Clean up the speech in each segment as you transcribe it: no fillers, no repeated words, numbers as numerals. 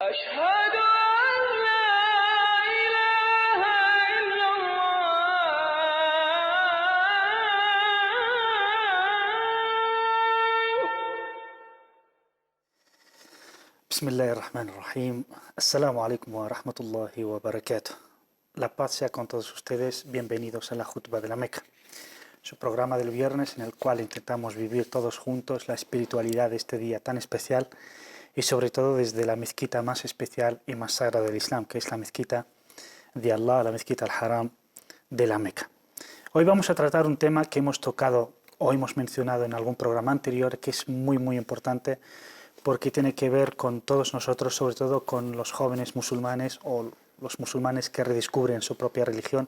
أشهد أن لا إله إلا الله. بسم الله الرحمن الرحيم. Assalamu alaikum wa rahmatullahi wa barakatuh. La paz sea con todos ustedes. Bienvenidos a la Jutba de la Meca, su programa del viernes en el cual intentamos vivir todos juntos la espiritualidad de este día tan especial y sobre todo desde la mezquita más especial y más sagrada del Islam, que es la mezquita de Allah, la mezquita al-Haram de la Meca. Hoy vamos a tratar un tema que hemos tocado o hemos mencionado en algún programa anterior, que es muy importante porque tiene que ver con todos nosotros, sobre todo con los jóvenes musulmanes o los musulmanes que redescubren su propia religión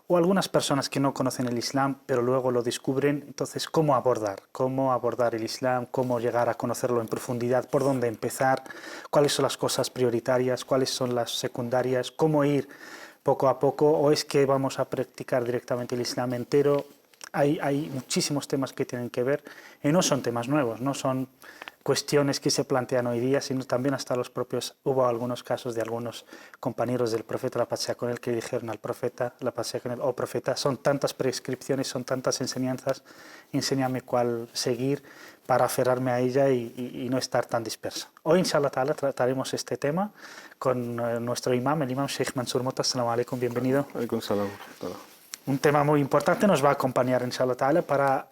o algunas personas que no conocen el Islam pero luego lo descubren. Entonces, ¿cómo abordar el Islam? ¿Cómo llegar a conocerlo en profundidad? ¿Por dónde empezar? ¿Cuáles son las cosas prioritarias? ¿Cuáles son las secundarias? ¿Cómo ir poco a poco? ¿O es que vamos a practicar directamente el Islam entero? Hay muchísimos temas que tienen que ver y no son temas nuevos, no son cuestiones que se plantean hoy día, sino también hasta hubo algunos casos de algunos compañeros del profeta, la paz sea con él, que dijeron al profeta, la paz sea con él, oh profeta, son tantas prescripciones, son tantas enseñanzas, enséñame cuál seguir para aferrarme a ella y no estar tan disperso. Hoy, inshallah ta'ala, trataremos este tema con nuestro imam, el imam Sheikh Mansur Mota. Assalamu alaikum, bienvenido. Alaikum salam. Un tema muy importante nos va a acompañar, inshallah ta'ala, para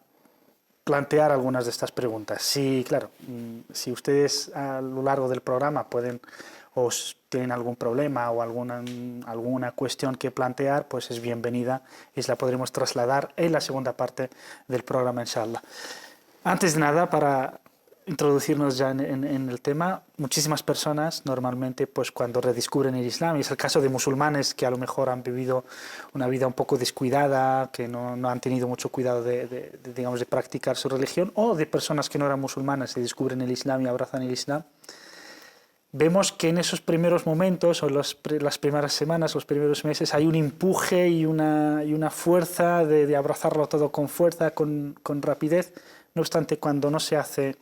plantear algunas de estas preguntas. Sí, claro, si ustedes a lo largo del programa pueden o tienen algún problema o alguna cuestión que plantear, pues es bienvenida y la podremos trasladar en la segunda parte del programa, inshallah. Antes de nada, para introducirnos ya en el tema, muchísimas personas normalmente pues cuando redescubren el Islam, y es el caso de musulmanes que a lo mejor han vivido una vida un poco descuidada, que no han tenido mucho cuidado digamos, de practicar su religión, o de personas que no eran musulmanas y descubren el Islam y abrazan el Islam, vemos que en esos primeros momentos o las primeras semanas, los primeros meses, hay un empuje y una fuerza de abrazarlo todo con fuerza, con rapidez. No obstante, cuando no se hace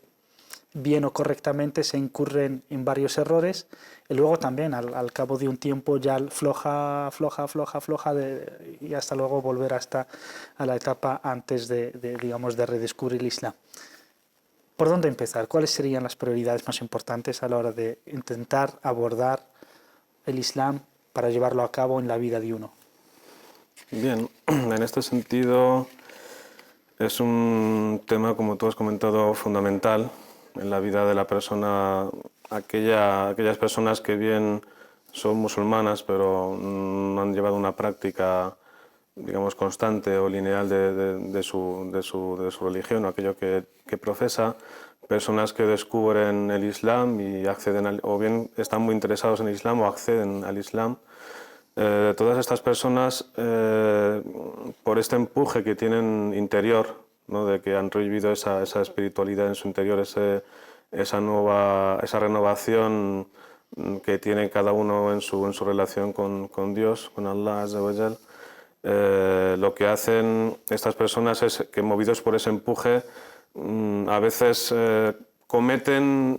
bien o correctamente, se incurren en varios errores y luego también al cabo de un tiempo ya floja y hasta luego volver a la etapa antes digamos, de redescubrir el Islam. ¿Por dónde empezar? ¿Cuáles serían las prioridades más importantes a la hora de intentar abordar el Islam para llevarlo a cabo en la vida de uno? Bien, en este sentido es un tema, como tú has comentado, fundamental en la vida de la persona. Aquellas personas que bien son musulmanas pero no han llevado una práctica, digamos, constante o lineal de su religión, o aquello que profesa, personas que descubren el Islam y acceden o bien están muy interesados en el Islam o acceden al Islam. Todas estas personas, por este empuje que tienen interior, ¿no?, de que han revivido esa espiritualidad en su interior, esa renovación que tiene cada uno en su relación con Dios, con Allah Azza wa Jal, lo que hacen estas personas es que, movidos por ese empuje, a veces cometen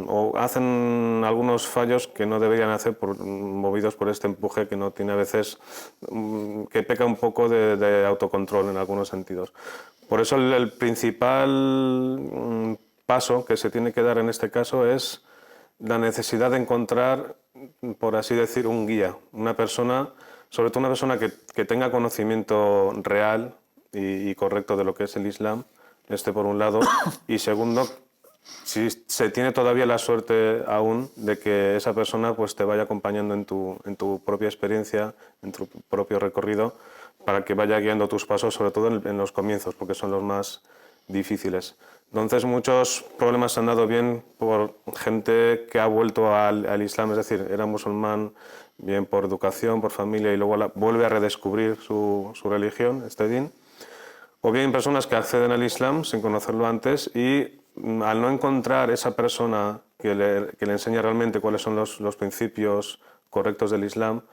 o hacen algunos fallos que no deberían hacer, movidos por este empuje que no tiene a veces, que peca un poco de autocontrol en algunos sentidos. Por eso el principal paso que se tiene que dar en este caso es la necesidad de encontrar, por así decir, un guía, una persona, sobre todo una persona que tenga conocimiento real y correcto de lo que es el Islam, por un lado, y segundo, si se tiene todavía la suerte aún de que esa persona pues te vaya acompañando en tu propia experiencia, en tu propio recorrido, para que vaya guiando tus pasos, sobre todo en los comienzos, porque son los más difíciles. Entonces, muchos problemas se han dado bien por gente que ha vuelto al Islam, es decir, era musulmán bien por educación, por familia, y luego vuelve a redescubrir su religión, din, o bien personas que acceden al Islam sin conocerlo antes y al no encontrar esa persona que le enseña realmente cuáles son los principios correctos del Islam,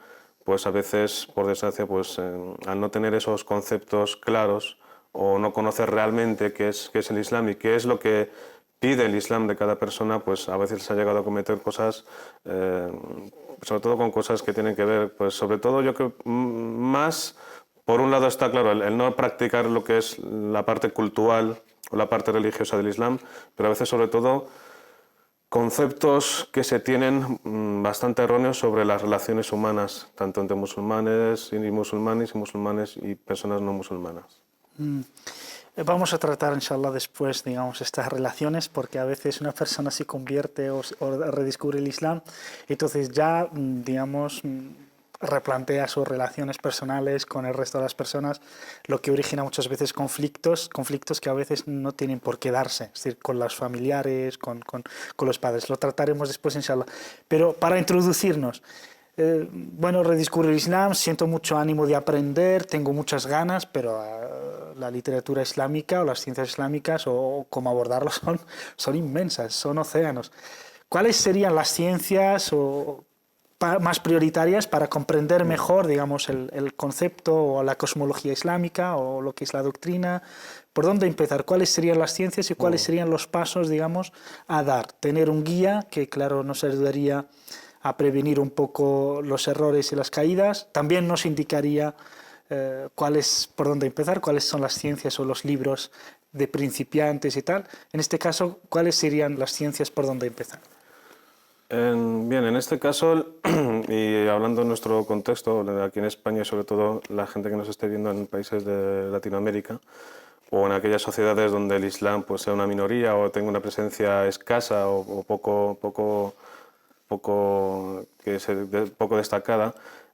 pues a veces, por desgracia, pues al no tener esos conceptos claros o no conocer realmente qué es el Islam y qué es lo que pide el Islam de cada persona, pues a veces se ha llegado a cometer cosas, sobre todo con cosas que tienen que ver, pues sobre todo yo creo más, por un lado está claro el no practicar lo que es la parte cultural o la parte religiosa del Islam, pero a veces sobre todo conceptos que se tienen bastante erróneos sobre las relaciones humanas, tanto entre musulmanes y personas no musulmanas. Vamos a tratar, inshallah, después, digamos, estas relaciones, porque a veces una persona se convierte o redescubre el Islam, entonces ya, digamos, replantea sus relaciones personales con el resto de las personas, lo que origina muchas veces conflictos que a veces no tienen por qué darse, es decir, con los familiares, con los padres. Lo trataremos después, inshallah. Pero para introducirnos, bueno, redescubrir el Islam, siento mucho ánimo de aprender, tengo muchas ganas, pero la literatura islámica o las ciencias islámicas o cómo abordarlo son inmensas, son océanos. ¿Cuáles serían las ciencias más prioritarias para comprender mejor, digamos, el concepto o la cosmología islámica o lo que es la doctrina? ¿Por dónde empezar? ¿Cuáles serían las ciencias y cuáles serían los pasos, digamos, a dar? Tener un guía que, claro, nos ayudaría a prevenir un poco los errores y las caídas. También nos indicaría por dónde empezar, cuáles son las ciencias o los libros de principiantes y tal. En este caso, ¿cuáles serían las ciencias por dónde empezar? Bien, en este caso, y hablando de nuestro contexto, aquí en España y sobre todo la gente que nos esté viendo en países de Latinoamérica o en aquellas sociedades donde el Islam pues, sea una minoría o tenga una presencia escasa o poco destacada,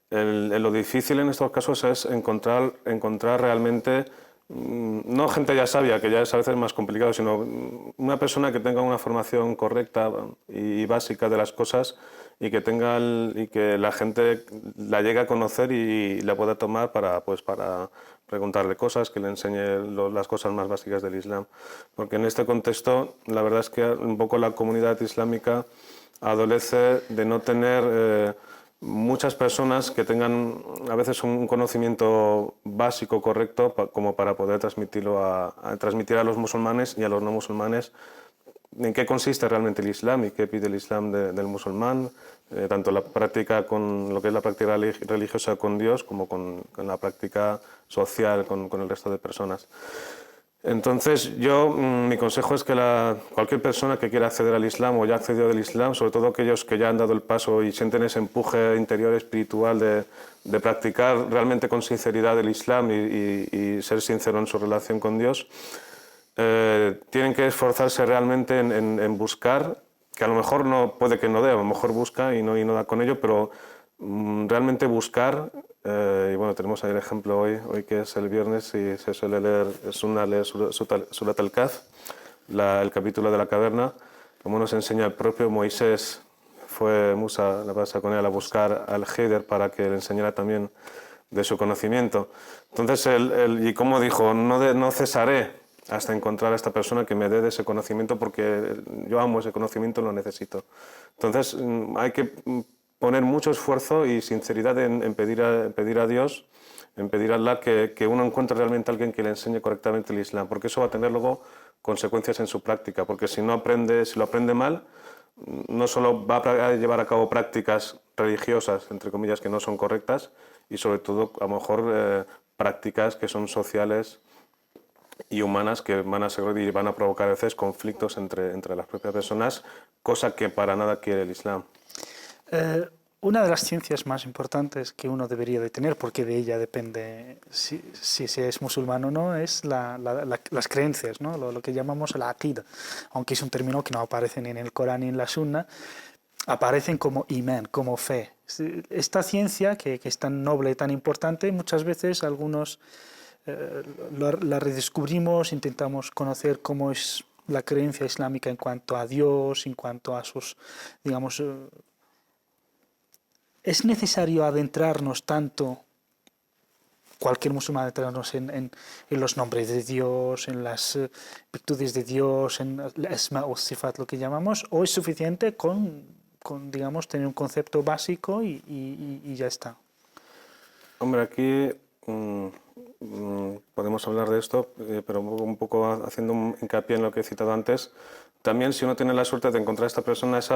lo difícil en estos casos es encontrar realmente no gente ya sabia, que ya es a veces más complicado, sino una persona que tenga una formación correcta y básica de las cosas y que y que la gente la llegue a conocer y la pueda tomar para preguntarle cosas, que le enseñe las cosas más básicas del Islam. Porque en este contexto, la verdad es que un poco la comunidad islámica adolece de no tener muchas personas que tengan a veces un conocimiento básico correcto como para poder transmitir a los musulmanes y a los no musulmanes en qué consiste realmente el Islam y qué pide el Islam del musulmán, tanto la práctica con lo que es la práctica religiosa con Dios como con la práctica social con el resto de personas. Entonces, mi consejo es que cualquier persona que quiera acceder al Islam o ya ha accedido al Islam, sobre todo aquellos que ya han dado el paso y sienten ese empuje interior espiritual de practicar realmente con sinceridad el Islam y ser sincero en su relación con Dios, tienen que esforzarse realmente en buscar, que a lo mejor puede que no dé, a lo mejor busca y no da con ello, pero realmente buscar, y bueno, tenemos ahí el ejemplo hoy que es el viernes y se suele leer Surat al-Kahf, el capítulo de la caverna, como nos enseña el propio Moisés. Fue Musa, la pasa con él, a buscar al Heider para que le enseñara también de su conocimiento. Entonces, y como dijo, no cesaré hasta encontrar a esta persona que me dé de ese conocimiento porque yo amo ese conocimiento y lo necesito. Entonces, hay que poner mucho esfuerzo y sinceridad en pedir a Dios, en pedir a Allah que uno encuentre realmente a alguien que le enseñe correctamente el Islam, porque eso va a tener luego consecuencias en su práctica, porque si lo aprende mal, no solo va a llevar a cabo prácticas religiosas, entre comillas, que no son correctas, y sobre todo, a lo mejor, prácticas que son sociales y humanas que van a provocar a veces conflictos entre las propias personas, cosa que para nada quiere el Islam. Una de las ciencias más importantes que uno debería de tener, porque de ella depende si se es musulmán o no, es las creencias, ¿no? Lo que llamamos la aqida, aunque es un término que no aparece ni en el Corán ni en la Sunna, aparecen como imán, como fe. Esta ciencia, que es tan noble y tan importante, muchas veces algunos la redescubrimos, intentamos conocer cómo es la creencia islámica en cuanto a Dios, en cuanto a sus, digamos, ¿es necesario adentrarnos tanto, cualquier musulmán, adentrarnos en los nombres de Dios, en las virtudes de Dios, en el asma o sifat, lo que llamamos, o es suficiente con digamos, tener un concepto básico y ya está? Hombre, aquí podemos hablar de esto, pero un poco haciendo un hincapié en lo que he citado antes. también si uno tiene la suerte de encontrar a esa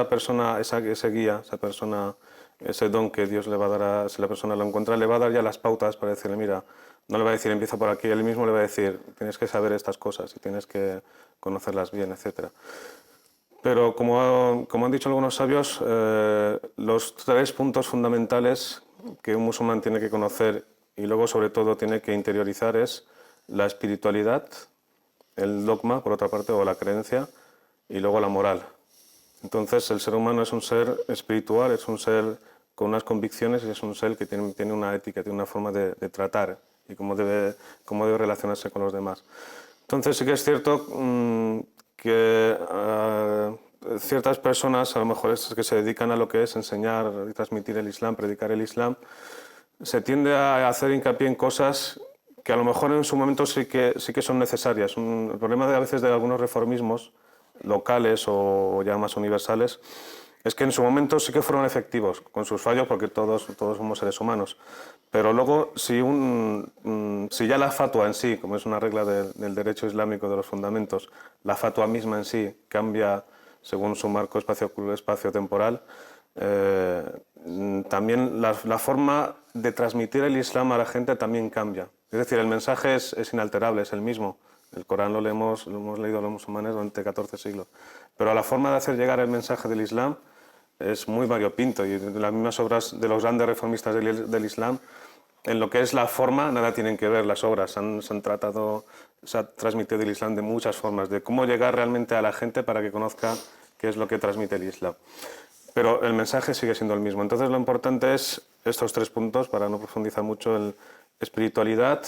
persona, ese guía, esa persona, ese don que Dios le va a dar, si la persona lo encuentra, le va a dar ya las pautas para decirle, mira, no le va a decir empieza por aquí, él mismo le va a decir, tienes que saber estas cosas y tienes que conocerlas bien, etc. Pero como han dicho algunos sabios, los 3 puntos fundamentales que un musulmán tiene que conocer y luego sobre todo tiene que interiorizar es la espiritualidad, el dogma, por otra parte, o la creencia, y luego la moral. Entonces el ser humano es un ser espiritual, es un ser con unas convicciones y es un ser que tiene una ética, tiene una forma de tratar y cómo debe relacionarse con los demás. Entonces sí que es cierto que ciertas personas, a lo mejor estas que se dedican a lo que es enseñar y transmitir el Islam, predicar el Islam, se tiende a hacer hincapié en cosas que a lo mejor en su momento sí que son necesarias. El problema a veces de algunos reformismos locales o ya más universales es que en su momento sí que fueron efectivos, con sus fallos, porque todos somos seres humanos. Pero luego, si ya la fatwa en sí, como es una regla del derecho islámico de los fundamentos, la fatwa misma en sí cambia según su marco espacio-temporal, también la forma de transmitir el Islam a la gente también cambia. Es decir, el mensaje es inalterable, es el mismo. El Corán lo hemos leído los musulmanes durante 14 siglos. Pero la forma de hacer llegar el mensaje del Islam es muy variopinto y las mismas obras de los grandes reformistas del Islam, en lo que es la forma, nada tienen que ver las obras. Se ha transmitido el Islam de muchas formas, de cómo llegar realmente a la gente para que conozca qué es lo que transmite el Islam. Pero el mensaje sigue siendo el mismo. Entonces lo importante es estos 3 puntos, para no profundizar mucho, el espiritualidad,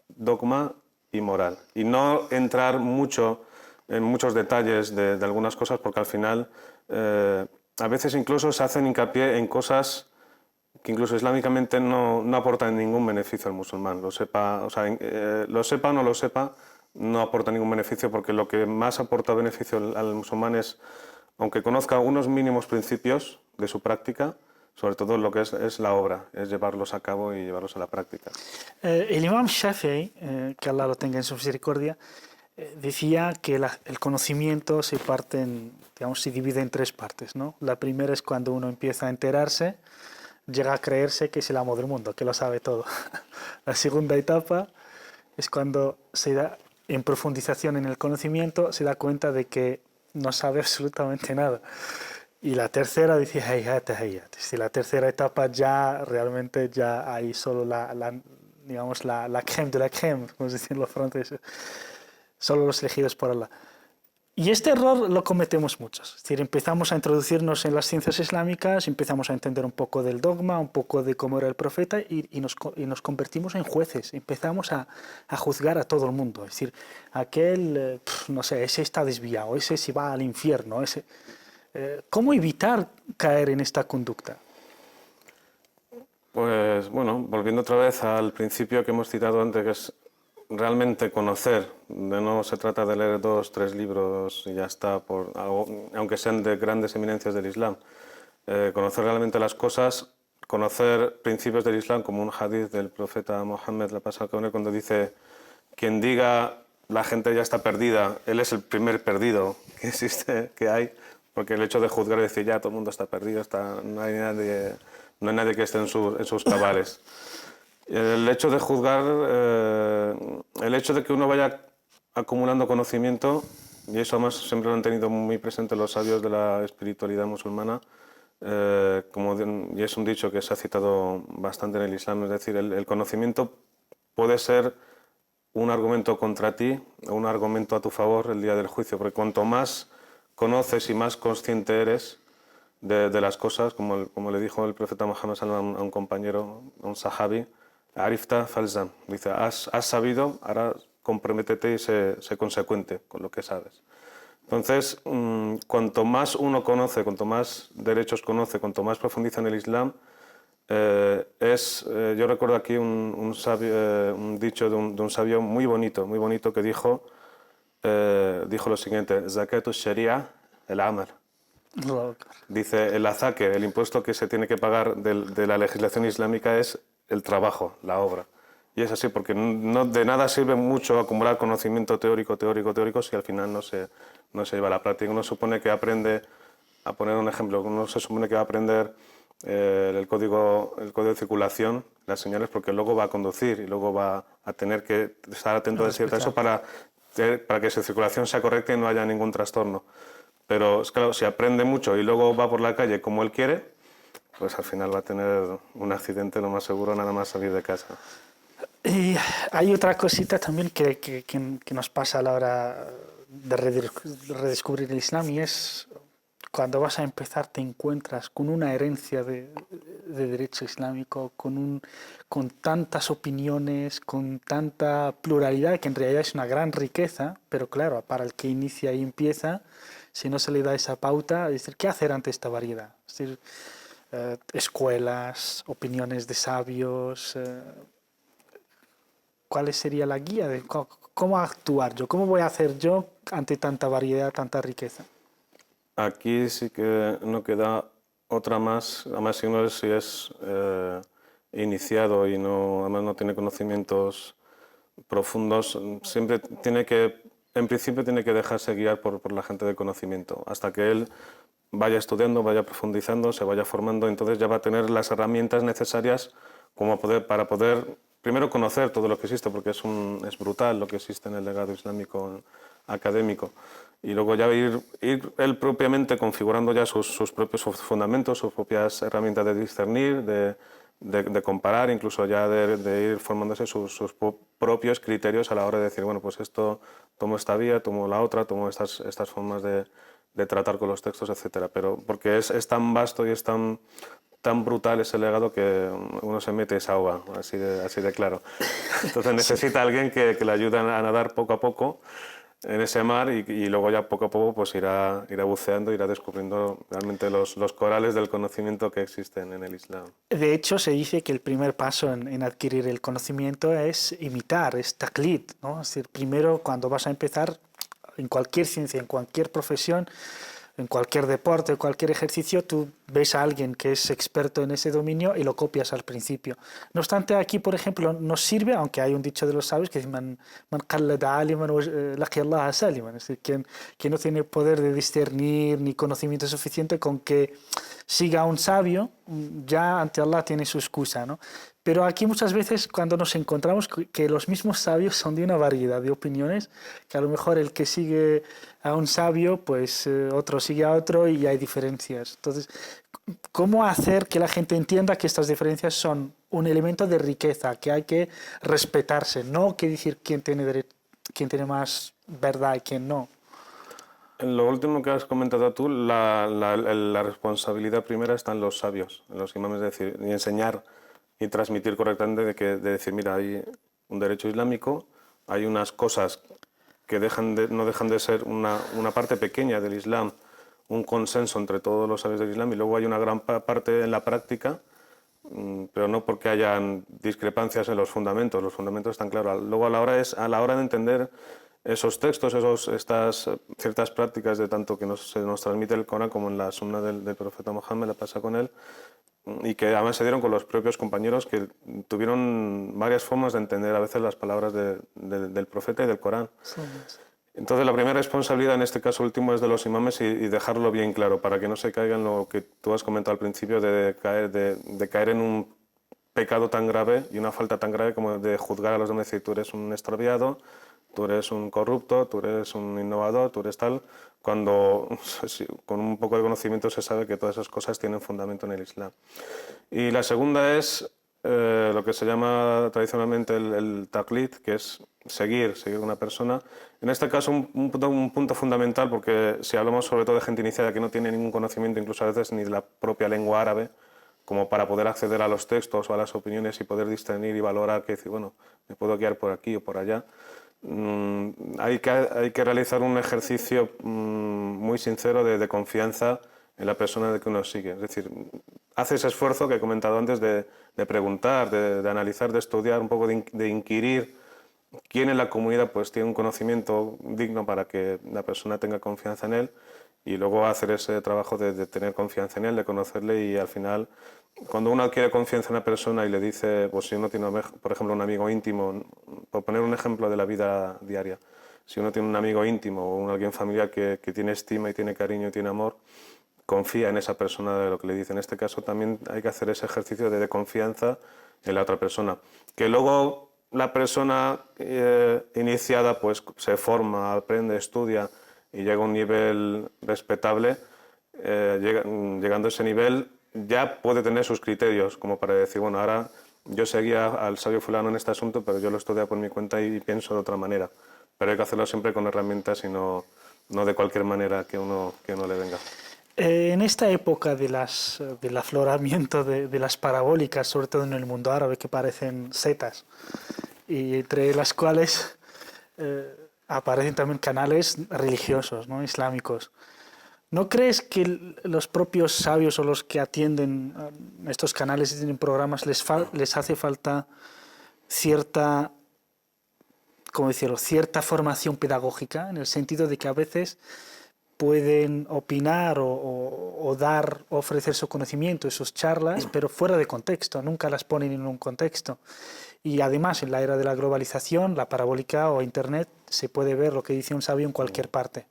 dogma y moral. Y no entrar mucho en muchos detalles de algunas cosas, porque al final a veces incluso se hacen hincapié en cosas que incluso islámicamente no aportan ningún beneficio al musulmán. Lo sepa o no lo sepa, no aporta ningún beneficio, porque lo que más aporta beneficio al musulmán es, aunque conozca unos mínimos principios de su práctica, sobre todo lo que es la obra, es llevarlos a cabo y llevarlos a la práctica. El imam Shafi'i, que Allah lo tenga en su misericordia, decía que el conocimiento se divide en 3 partes, ¿no? La primera es cuando uno empieza a enterarse, llega a creerse que es el amo del mundo, que lo sabe todo. La segunda etapa es cuando se da, en profundización en el conocimiento, se da cuenta de que no sabe absolutamente nada. Y la tercera dice, hayat. Si la tercera etapa ya realmente ya hay solo la crème de la crème, como dicen los franceses, solo los elegidos por Allah. Y este error lo cometemos muchos. Es decir, empezamos a introducirnos en las ciencias islámicas, empezamos a entender un poco del dogma, un poco de cómo era el profeta y nos convertimos en jueces. Empezamos a juzgar a todo el mundo. Es decir, aquel, no sé, ese está desviado, ese se va al infierno. ¿Cómo evitar caer en esta conducta? Pues bueno, volviendo otra vez al principio que hemos citado antes, que es realmente conocer. No se trata de leer 2, 3 libros y ya está, aunque sean de grandes eminencias del Islam. Conocer realmente las cosas, conocer principios del Islam, como un hadith del profeta Mohammed, la paz con él, cuando dice: quien diga la gente ya está perdida, él es el primer perdido que existe, que hay, porque el hecho de juzgar y decir ya todo el mundo está perdido, no hay nadie que esté en sus cabales. El hecho de juzgar, el hecho de que uno vaya acumulando conocimiento, y eso además siempre lo han tenido muy presente los sabios de la espiritualidad musulmana, y es un dicho que se ha citado bastante en el Islam, es decir, el conocimiento puede ser un argumento contra ti o un argumento a tu favor el día del juicio, porque cuanto más conoces y más consciente eres de las cosas, como le dijo el profeta Muhammad a un compañero, a un sahabi, Arifta falzam, dice, has sabido, ahora comprométete y sé consecuente con lo que sabes. Entonces, cuanto más uno conoce, cuanto más derechos conoce, cuanto más profundiza en el Islam, yo recuerdo aquí un dicho de un sabio muy bonito que dijo lo siguiente: Zakatu sharia el amal. Dice, el azaque, el impuesto que se tiene que pagar de la legislación islámica es el trabajo, la obra. Y es así, porque no, de nada sirve mucho acumular conocimiento teórico si al final no se lleva a la práctica. Uno supone que aprende, a poner un ejemplo, uno se supone que va a aprender el código de circulación, las señales, porque luego va a conducir y luego va a tener que estar atento a eso para que su circulación sea correcta y no haya ningún trastorno. Pero es claro, si aprende mucho y luego va por la calle como él quiere, pues al final va a tener un accidente, lo más seguro, nada más salir de casa. Y hay otra cosita también que nos pasa a la hora de redescubrir el Islam, y es cuando vas a empezar te encuentras con una herencia de derecho islámico, con tantas opiniones, con tanta pluralidad, que en realidad es una gran riqueza, pero claro, para el que inicia y empieza, si no se le da esa pauta, es decir, ¿qué hacer ante esta variedad? Es decir, escuelas, opiniones de sabios, ¿cuál sería la guía de cómo actuar yo? ¿Cómo voy a hacer yo ante tanta variedad, tanta riqueza? Aquí sí que no queda otra más, además si es iniciado y además no tiene conocimientos profundos, siempre en principio tiene que dejarse guiar por la gente de conocimiento, hasta que él vaya estudiando, vaya profundizando, se vaya formando, entonces ya va a tener las herramientas necesarias para poder primero conocer todo lo que existe, porque es brutal lo que existe en el legado islámico académico, y luego ya ir él propiamente configurando ya sus propios fundamentos, sus propias herramientas de discernir, de comparar, incluso ya de ir formándose sus propios criterios a la hora de decir, bueno, pues esto, tomo esta vía, tomo la otra, tomo estas formas de tratar con los textos, etcétera. Pero porque es tan vasto y es tan brutal ese legado que uno se mete y se ahoga, así de claro. Entonces necesita alguien que le ayude a nadar poco a poco en ese mar, y luego ya poco a poco pues irá buceando, irá descubriendo realmente los corales del conocimiento que existen en el Islam. De hecho, se dice que el primer paso en adquirir el conocimiento es imitar, es taqlid, ¿no? Es decir, primero cuando vas a empezar en cualquier ciencia, en cualquier profesión, en cualquier deporte, cualquier ejercicio, tú ves a alguien que es experto en ese dominio y lo copias al principio. No obstante, aquí, por ejemplo, nos sirve, aunque hay un dicho de los sabios que dice man qallada aliman laqiya Allah saliman, es decir, quien no tiene poder de discernir ni conocimiento suficiente, con que siga a un sabio, ya ante Allah tiene su excusa, ¿no? Pero aquí muchas veces cuando nos encontramos que los mismos sabios son de una variedad de opiniones, que a lo mejor el que sigue a un sabio, pues otro sigue a otro y hay diferencias. Entonces, ¿cómo hacer que la gente entienda que estas diferencias son un elemento de riqueza, que hay que respetarse, no que decir quién tiene más verdad y quién no? En lo último que has comentado tú, la responsabilidad primera está en los sabios, en los imames, es decir, y enseñar y transmitir correctamente de decir, mira, hay un derecho islámico, hay unas cosas que no dejan de ser una parte pequeña del Islam, un consenso entre todos los sabios del Islam, y luego hay una gran parte en la práctica, pero no porque hayan discrepancias en los fundamentos están claros. Luego a la hora de entender esos textos, estas ciertas prácticas de tanto que se nos transmite el Corán como en la Sunna del profeta Mohammed, la pasa con él, y que además se dieron con los propios compañeros que tuvieron varias formas de entender a veces las palabras del profeta y del Corán. Entonces la primera responsabilidad en este caso último es de los imames, y dejarlo bien claro para que no se caiga en lo que tú has comentado al principio de caer en un pecado tan grave y una falta tan grave como de juzgar a los demás y decir tú eres un extraviado, tú eres un corrupto, tú eres un innovador, tú eres tal, cuando con un poco de conocimiento se sabe que todas esas cosas tienen fundamento en el Islam. Y la segunda es lo que se llama tradicionalmente el taqlid, que es seguir una persona. En este caso un punto fundamental, porque si hablamos sobre todo de gente iniciada que no tiene ningún conocimiento, incluso a veces ni de la propia lengua árabe, como para poder acceder a los textos o a las opiniones y poder discernir y valorar, que decir, bueno, me puedo guiar por aquí o por allá. Hay que realizar un ejercicio muy sincero de confianza en la persona de que uno sigue. Es decir, hace ese esfuerzo que he comentado antes de preguntar, de analizar, de estudiar, un poco de inquirir quién en la comunidad pues tiene un conocimiento digno para que la persona tenga confianza en él, y luego hacer ese trabajo de tener confianza en él, de conocerle, y al final, cuando uno adquiere confianza en una persona y le dice, pues si uno tiene, por ejemplo, un amigo íntimo, por poner un ejemplo de la vida diaria, si uno tiene un amigo íntimo o alguien familiar que tiene estima y tiene cariño y tiene amor, confía en esa persona de lo que le dice. En este caso también hay que hacer ese ejercicio de confianza en la otra persona. Que luego la persona iniciada pues se forma, aprende, estudia y llega a un nivel respetable, llegando a ese nivel ya puede tener sus criterios, como para decir, bueno, ahora yo seguía al sabio fulano en este asunto, pero yo lo estudio por mi cuenta y pienso de otra manera. Pero hay que hacerlo siempre con herramientas y no de cualquier manera que uno le venga. En esta época del afloramiento de las parabólicas, sobre todo en el mundo árabe, que parecen setas, y entre las cuales aparecen también canales religiosos, ¿no? Islámicos, ¿no crees que los propios sabios o los que atienden estos canales y tienen programas les hace falta cierta, ¿cómo decirlo?, cierta formación pedagógica, en el sentido de que a veces pueden opinar o dar, ofrecer su conocimiento y sus charlas, pero fuera de contexto, nunca las ponen en un contexto? Y además, en la era de la globalización, la parabólica o internet, se puede ver lo que dice un sabio en cualquier parte.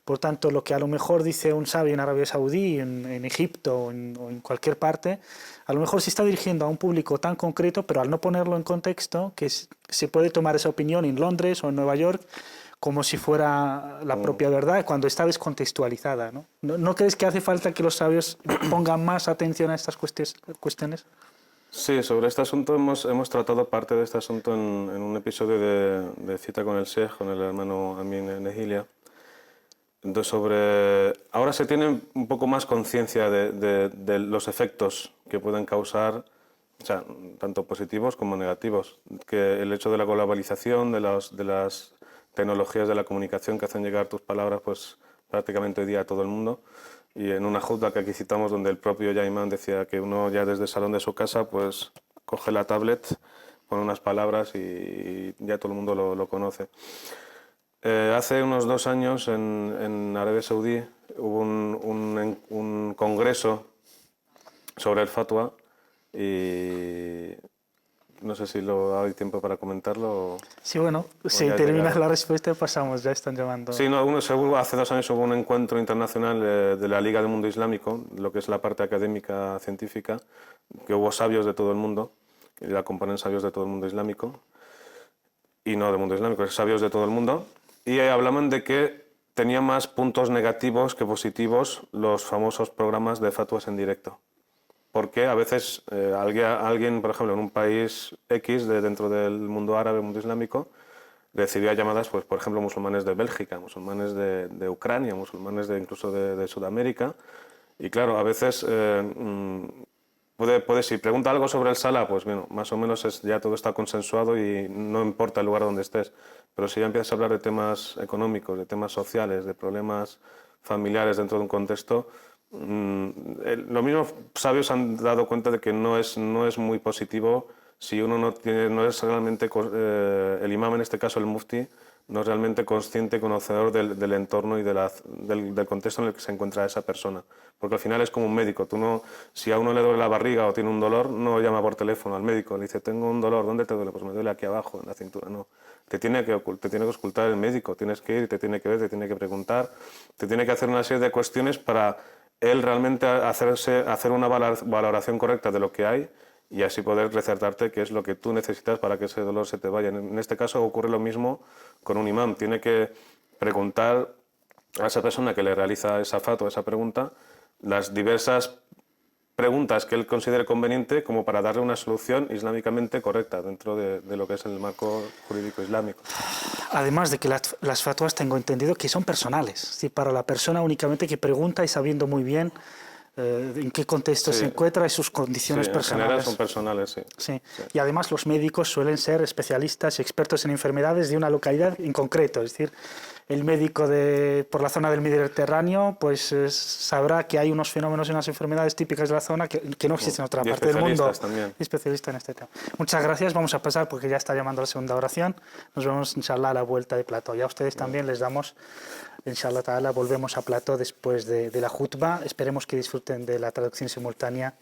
Por tanto, lo que a lo mejor dice un sabio en Arabia Saudí, en Egipto o en cualquier parte, a lo mejor se está dirigiendo a un público tan concreto, pero al no ponerlo en contexto, que se puede tomar esa opinión en Londres o en Nueva York como si fuera la propia verdad, cuando está descontextualizada, ¿no? ¿No crees que hace falta que los sabios pongan más atención a estas cuestiones? Sí, sobre este asunto hemos tratado parte de este asunto en un episodio de Cita con el Sheikh, con el hermano Amin Nehilia. Entonces, ahora se tiene un poco más conciencia de los efectos que pueden causar, o sea, tanto positivos como negativos, que el hecho de la globalización, de las tecnologías de la comunicación que hacen llegar tus palabras pues prácticamente hoy día a todo el mundo. Y en una jutba que aquí citamos, donde el propio Yaiman decía que uno ya desde el salón de su casa pues coge la tablet, pone unas palabras y ya todo el mundo lo conoce. Hace unos 2 años en Arabia Saudí hubo un congreso sobre el fatwa, y no sé si hay tiempo para comentarlo. Sí, bueno, si ya terminas la respuesta pasamos, ya están llamando. Sí, no, hace 2 años hubo un encuentro internacional de la Liga del Mundo Islámico, lo que es la parte académica científica, que hubo sabios de todo el mundo, y la componen sabios de todo el mundo islámico, y no del mundo islámico, sabios de todo el mundo, y hablaban de que tenía más puntos negativos que positivos los famosos programas de fatwas en directo. Porque a veces alguien, por ejemplo, en un país X dentro del mundo árabe, mundo islámico, recibía llamadas, pues, por ejemplo, musulmanes de Bélgica, musulmanes de Ucrania, musulmanes incluso de Sudamérica. Y claro, a veces si pregunta algo sobre el Salah, pues bueno, más o menos ya todo está consensuado y no importa el lugar donde estés. Pero si ya empiezas a hablar de temas económicos, de temas sociales, de problemas familiares dentro de un contexto, los mismos sabios han dado cuenta de que no es muy positivo si uno no es realmente, el imam, en este caso el mufti, no es realmente consciente y conocedor del entorno y del contexto en el que se encuentra esa persona. Porque al final es como un médico. Si a uno le duele la barriga o tiene un dolor, no llama por teléfono al médico, le dice, tengo un dolor, ¿dónde te duele? Pues me duele aquí abajo, en la cintura. No, te tiene que auscultar el médico, tienes que ir, te tiene que ver, te tiene que preguntar, te tiene que hacer una serie de cuestiones para él realmente hacer una valoración correcta de lo que hay, y así poder recertarte qué es lo que tú necesitas para que ese dolor se te vaya. En este caso ocurre lo mismo con un imán. Tiene que preguntar a esa persona que le realiza esa fatwa, esa pregunta, las diversas preguntas que él considere conveniente, como para darle una solución islámicamente correcta dentro de lo que es el marco jurídico islámico. Además de que las fatwas tengo entendido que son personales, ¿sí? Para la persona únicamente que pregunta y sabiendo muy bien en qué contexto se encuentra y sus condiciones personales. En general son personales, sí. Sí. Y además los médicos suelen ser especialistas y expertos en enfermedades de una localidad en concreto, es decir, el médico por la zona del Mediterráneo, pues sabrá que hay unos fenómenos y unas enfermedades típicas de la zona que no existen en otra Y parte del mundo. especialistas también. Y especialista en este tema. Muchas gracias. Vamos a pasar porque ya está llamando la segunda oración. Nos vemos, inshallah, a la vuelta de plató. Y a ustedes también les damos, inshallah ta'ala, volvemos a plató después de la jutba. Esperemos que disfruten de la traducción simultánea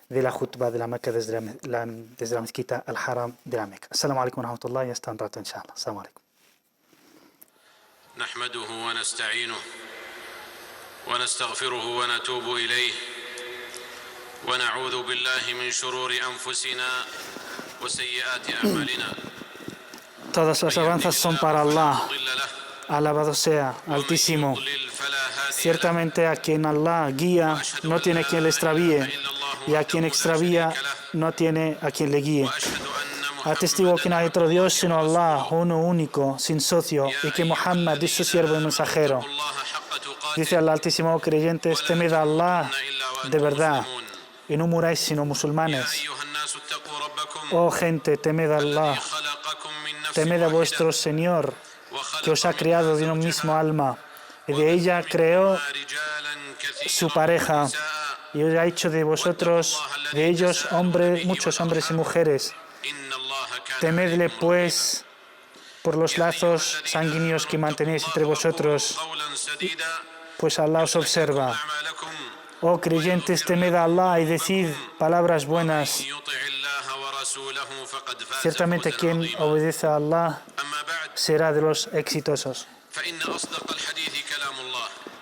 de la jutba de la Meca desde la mezquita al-Haram de la Meca. Assalamu alaikum wa rahmatullahi. Y hasta un rato, inshallah. Assalamu alaikum. نحمده ونستعينه ونستغفره ونتوب إليه ونعوذ بالله من شرور أنفسنا وسيئات أعمالنا. Todas las alabanzas son para Allah. Alabado sea, Altísimo. Ciertamente a quien Allah guía no tiene quien le extravíe, y a quien extravía no tiene a quien le guíe. Atestigo que no hay otro Dios sino Allah, uno único, sin socio, y que Muhammad es su siervo y mensajero. Dice el Altísimo: creyentes, temed a Allah de verdad, y no muráis sino musulmanes. Oh gente, temed a Allah, temed a vuestro Señor, que os ha creado de un mismo alma, y de ella creó su pareja, y os ha hecho de vosotros, de ellos, muchos hombres y mujeres. Temedle, pues, por los lazos sanguíneos que mantenéis entre vosotros, pues Allah os observa. Oh creyentes, temed a Allah y decid palabras buenas. Ciertamente quien obedece a Allah será de los exitosos.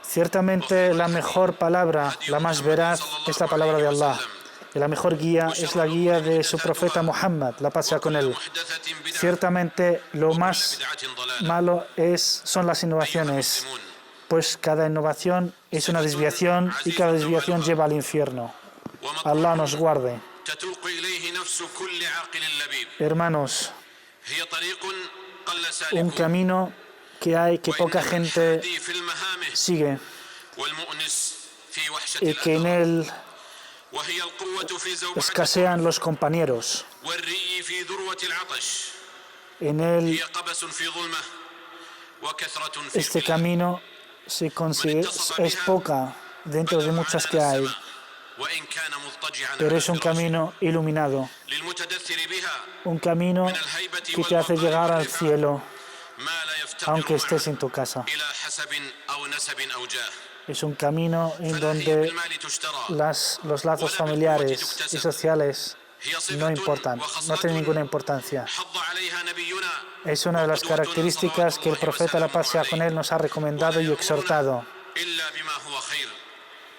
Ciertamente la mejor palabra, la más veraz, es la palabra de Allah. Y la mejor guía es la guía de su profeta Muhammad, la paz sea con él. Ciertamente lo más malo son las innovaciones, pues cada innovación es una desviación y cada desviación lleva al infierno. Allah nos guarde. Hermanos, un camino que poca gente sigue y que en él escasean los compañeros. En él, este camino es poca dentro de muchas que hay, pero es un camino iluminado, un camino que te hace llegar al cielo, aunque estés en tu casa. Es un camino en donde los lazos familiares y sociales no importan, no tienen ninguna importancia. Es una de las características que el profeta, la paz sea con él, nos ha recomendado y exhortado.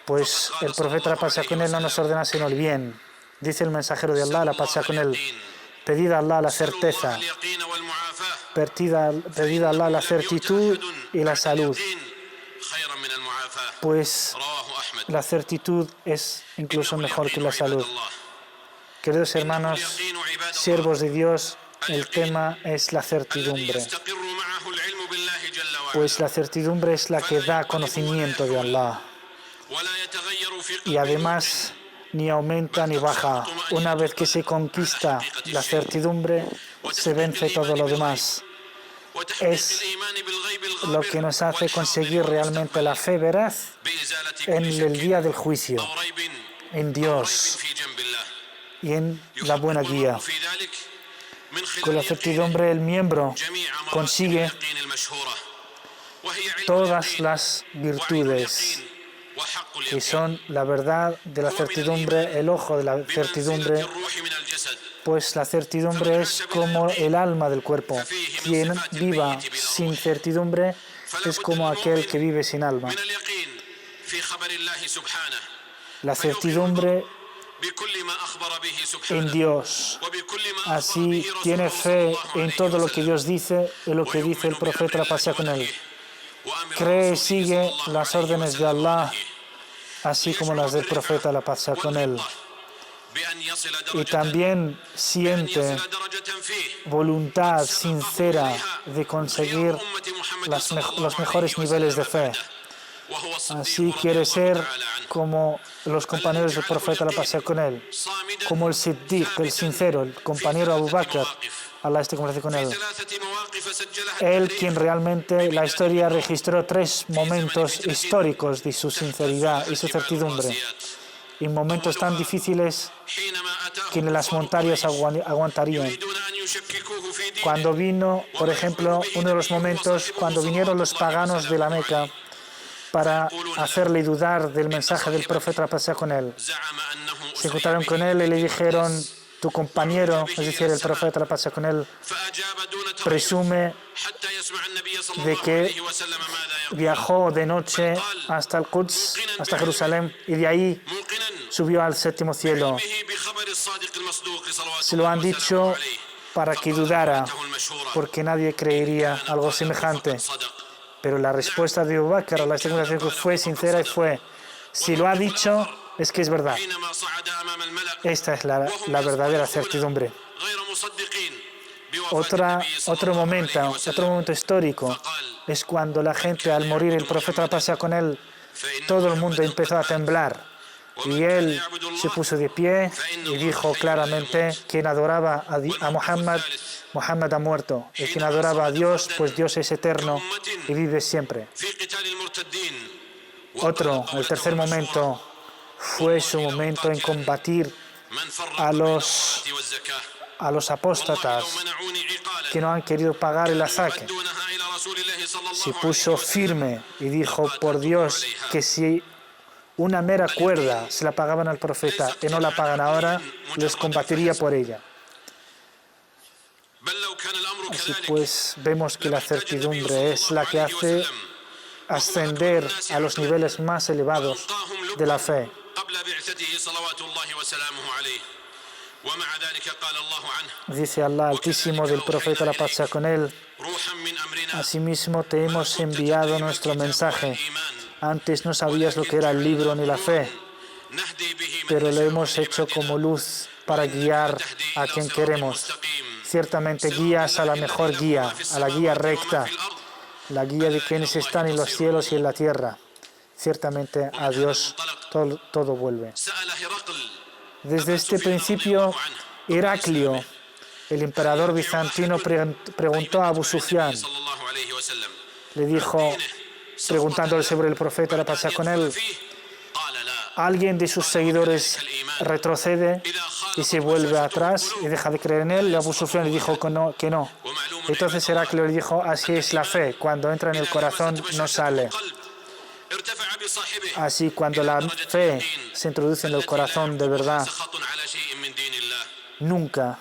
Pues el profeta, la paz sea con él, no nos ordena sino el bien. Dice el mensajero de Allah, la paz sea con él: pedid a Allah la certeza, pedid a Allah la certitud y la salud. Pues la certitud es incluso mejor que la salud. Queridos hermanos, siervos de Dios, el tema es la certidumbre. Pues la certidumbre es la que da conocimiento de Allah. Y además ni aumenta ni baja. Una vez que se conquista la certidumbre, se vence todo lo demás. Es lo que nos hace conseguir realmente la fe veraz en el día del juicio, en Dios y en la buena guía. Con la certidumbre el miembro consigue todas las virtudes que son la verdad de la certidumbre, el ojo de la certidumbre. Pues la certidumbre es como el alma del cuerpo. Quien viva sin certidumbre es como aquel que vive sin alma. La certidumbre en Dios. Así tiene fe en todo lo que Dios dice y lo que dice el profeta, la paz sea con él. Cree y sigue las órdenes de Allah, así como las del profeta, la paz sea con él. Y también siente voluntad sincera de conseguir los mejores niveles de fe. Así quiere ser como los compañeros del profeta, la paz sea con él, como el Siddiq, el sincero, el compañero Abu Bakr, Allah esté con في él. 3 مواقف سجلها Él التاريخ quien realmente la historia registró 3 momentos históricos de su sinceridad y su certidumbre. En momentos tan difíciles حينما أتاه que ni las كفار montañas قريش aguantarían. يريدون أن يشككوه في دينه Cuando vino, por ejemplo, uno de los momentos, cuando vinieron los paganos de la Meca para hacerle dudar del mensaje del profeta, la paz sea con él. زعم أنه Se أسري juntaron con به él y le dijeron, tu compañero, es decir, el profeta, la paz sea con él, فأجاب دون تردد presume حتى يسمع النبي صلى de الله que عليه وسلم ماذا يقول viajó de noche hasta el Quds, hasta Jerusalén, y de ahí موقنا subió al séptimo cielo. به بخبر الصادق المصدوق صلوات Se lo الله han وسلامه dicho عليه para que فقال dudara, كلمته المشهورة porque nadie creería كان algo قاله semejante. فقد صدق Pero la respuesta de Abu Bakr a la segunda fue sincera y fue, si lo ha dicho, es que es verdad. حينما صعد أمام الملأ Esta es la وهم verdadera يصطرخون certidumbre. غير مصدقين بوفاة النبي صلى Otro الله عليه momento وسلم histórico es cuando la gente, al morir el profeta, la paz sea con él, todo el mundo empezó a temblar. Y él se puso de pie y dijo claramente, quien adoraba a Muhammad, Muhammad ha muerto. Y quien adoraba a Dios, pues Dios es eterno y vive siempre. في قتال المرتدين Otro, el tercer momento, fue su momento en combatir من فرق a بين los, الصلاة والزكاة a los والله apóstatas لو منعوني عقالا que no han querido pagar el asaque. يؤدونها إلى رسول الله صلى Se الله puso عليه وسلم firme y dijo, por Dios, que si una mera cuerda se la pagaban al profeta y no la pagan ahora, les combatiría por ella. بل لو كان الأمر Así كذلك pues, vemos que la certidumbre es la que hace ascender a los niveles más elevados وأنقاهم de la لبا fe. قبل بعثته صلوات الله وسلامه عليه ومع ذلك قال الله عنه Dice Allah Altísimo del profeta, la paz sea con él, روحا من أمرنا asimismo te hemos enviado nuestro mensaje. Antes no sabías lo que era el libro ni la fe, نهدي به من pero lo نشاء hemos hecho como بعبادنا luz para guiar a quien queremos. Ciertamente guías a la mejor guía, a la guía recta, la guía de quienes están en los cielos y en la tierra. Ciertamente a Dios todo vuelve. سأل هرقل Desde este principio, Heraclio, el emperador bizantino, preguntó a Abu Sufyan, صلى الله عليه وسلم le dijo, preguntándole sobre el profeta, la paz sea con él, قال لا ¿alguien de sus seguidores retrocede y se vuelve atrás y deja de creer en él? Y Abu Sufyan le dijo que no. ومعلوم Entonces Heraclio le dijo, así es la fe, cuando entra en el corazón no sale. ارتفع بصاحبه Así cuando la fe se introduce en el corazón de verdad, سخط على شيء من دين الله nunca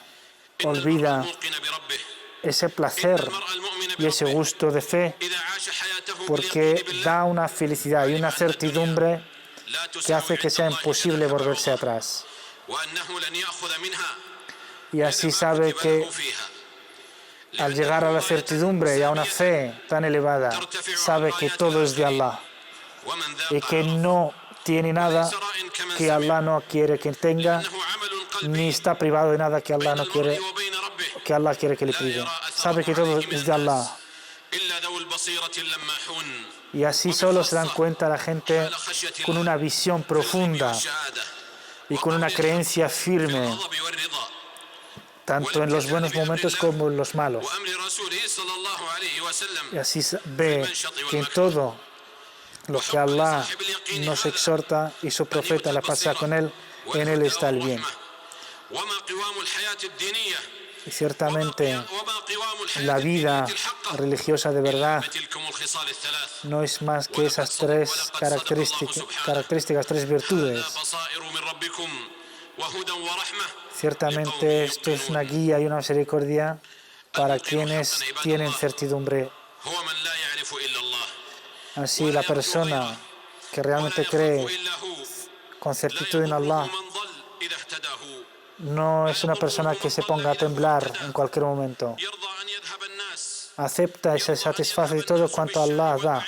olvida موقن بربه ese placer المرء المؤمن y ese بربه gusto de fe, إذا عاش حياته porque باليقين بالله da una felicidad y una certidumbre لا que تساوي hace que عند sea الله imposible جل volverse وعلا atrás. وأنه لن يأخذ منها Y así ما sabe كتب que له فيها al llegar a la certidumbre y a una fe tan elevada, sabe que todo es de Allah ومن y ذاق que no tiene nada que Allah no quiere que tenga, إنه عمل قلبي ni está privado de nada que Allah no المرء quiere, وبين ربه que Allah quiere que le prive. Sabe que todo es de Allah. إلا ذو البصيرة اللماحون Y así solo se dan cuenta la gente con una visión profunda والشهادة y con una creencia firme, والغضب والرضا tanto en los buenos momentos como en los malos. وأمر رسوله صلى الله عليه وسلم Y así ve que en todo lo que Allah nos exhorta y su profeta, la paz sea con él, en él está el bien. وما قوام الحياة الدينية Y ciertamente وما قوام الحياة la vida الدينية الحقة religiosa de verdad تلكم الخصال الثلاث no es más que esas tres características, tres virtudes. بصائر من ربكم وهدى ورحمة Ciertamente esto es una guía y una misericordia para quienes tienen certidumbre. هو من لا يعرف إلا الله Así la persona que realmente cree إلا هو con certitud en Allah من ضل إذا اهتداه no es una persona que se ponga a temblar en cualquier momento. يرضى أن يذهب الناس Acepta y se satisface de todo cuanto Allah da.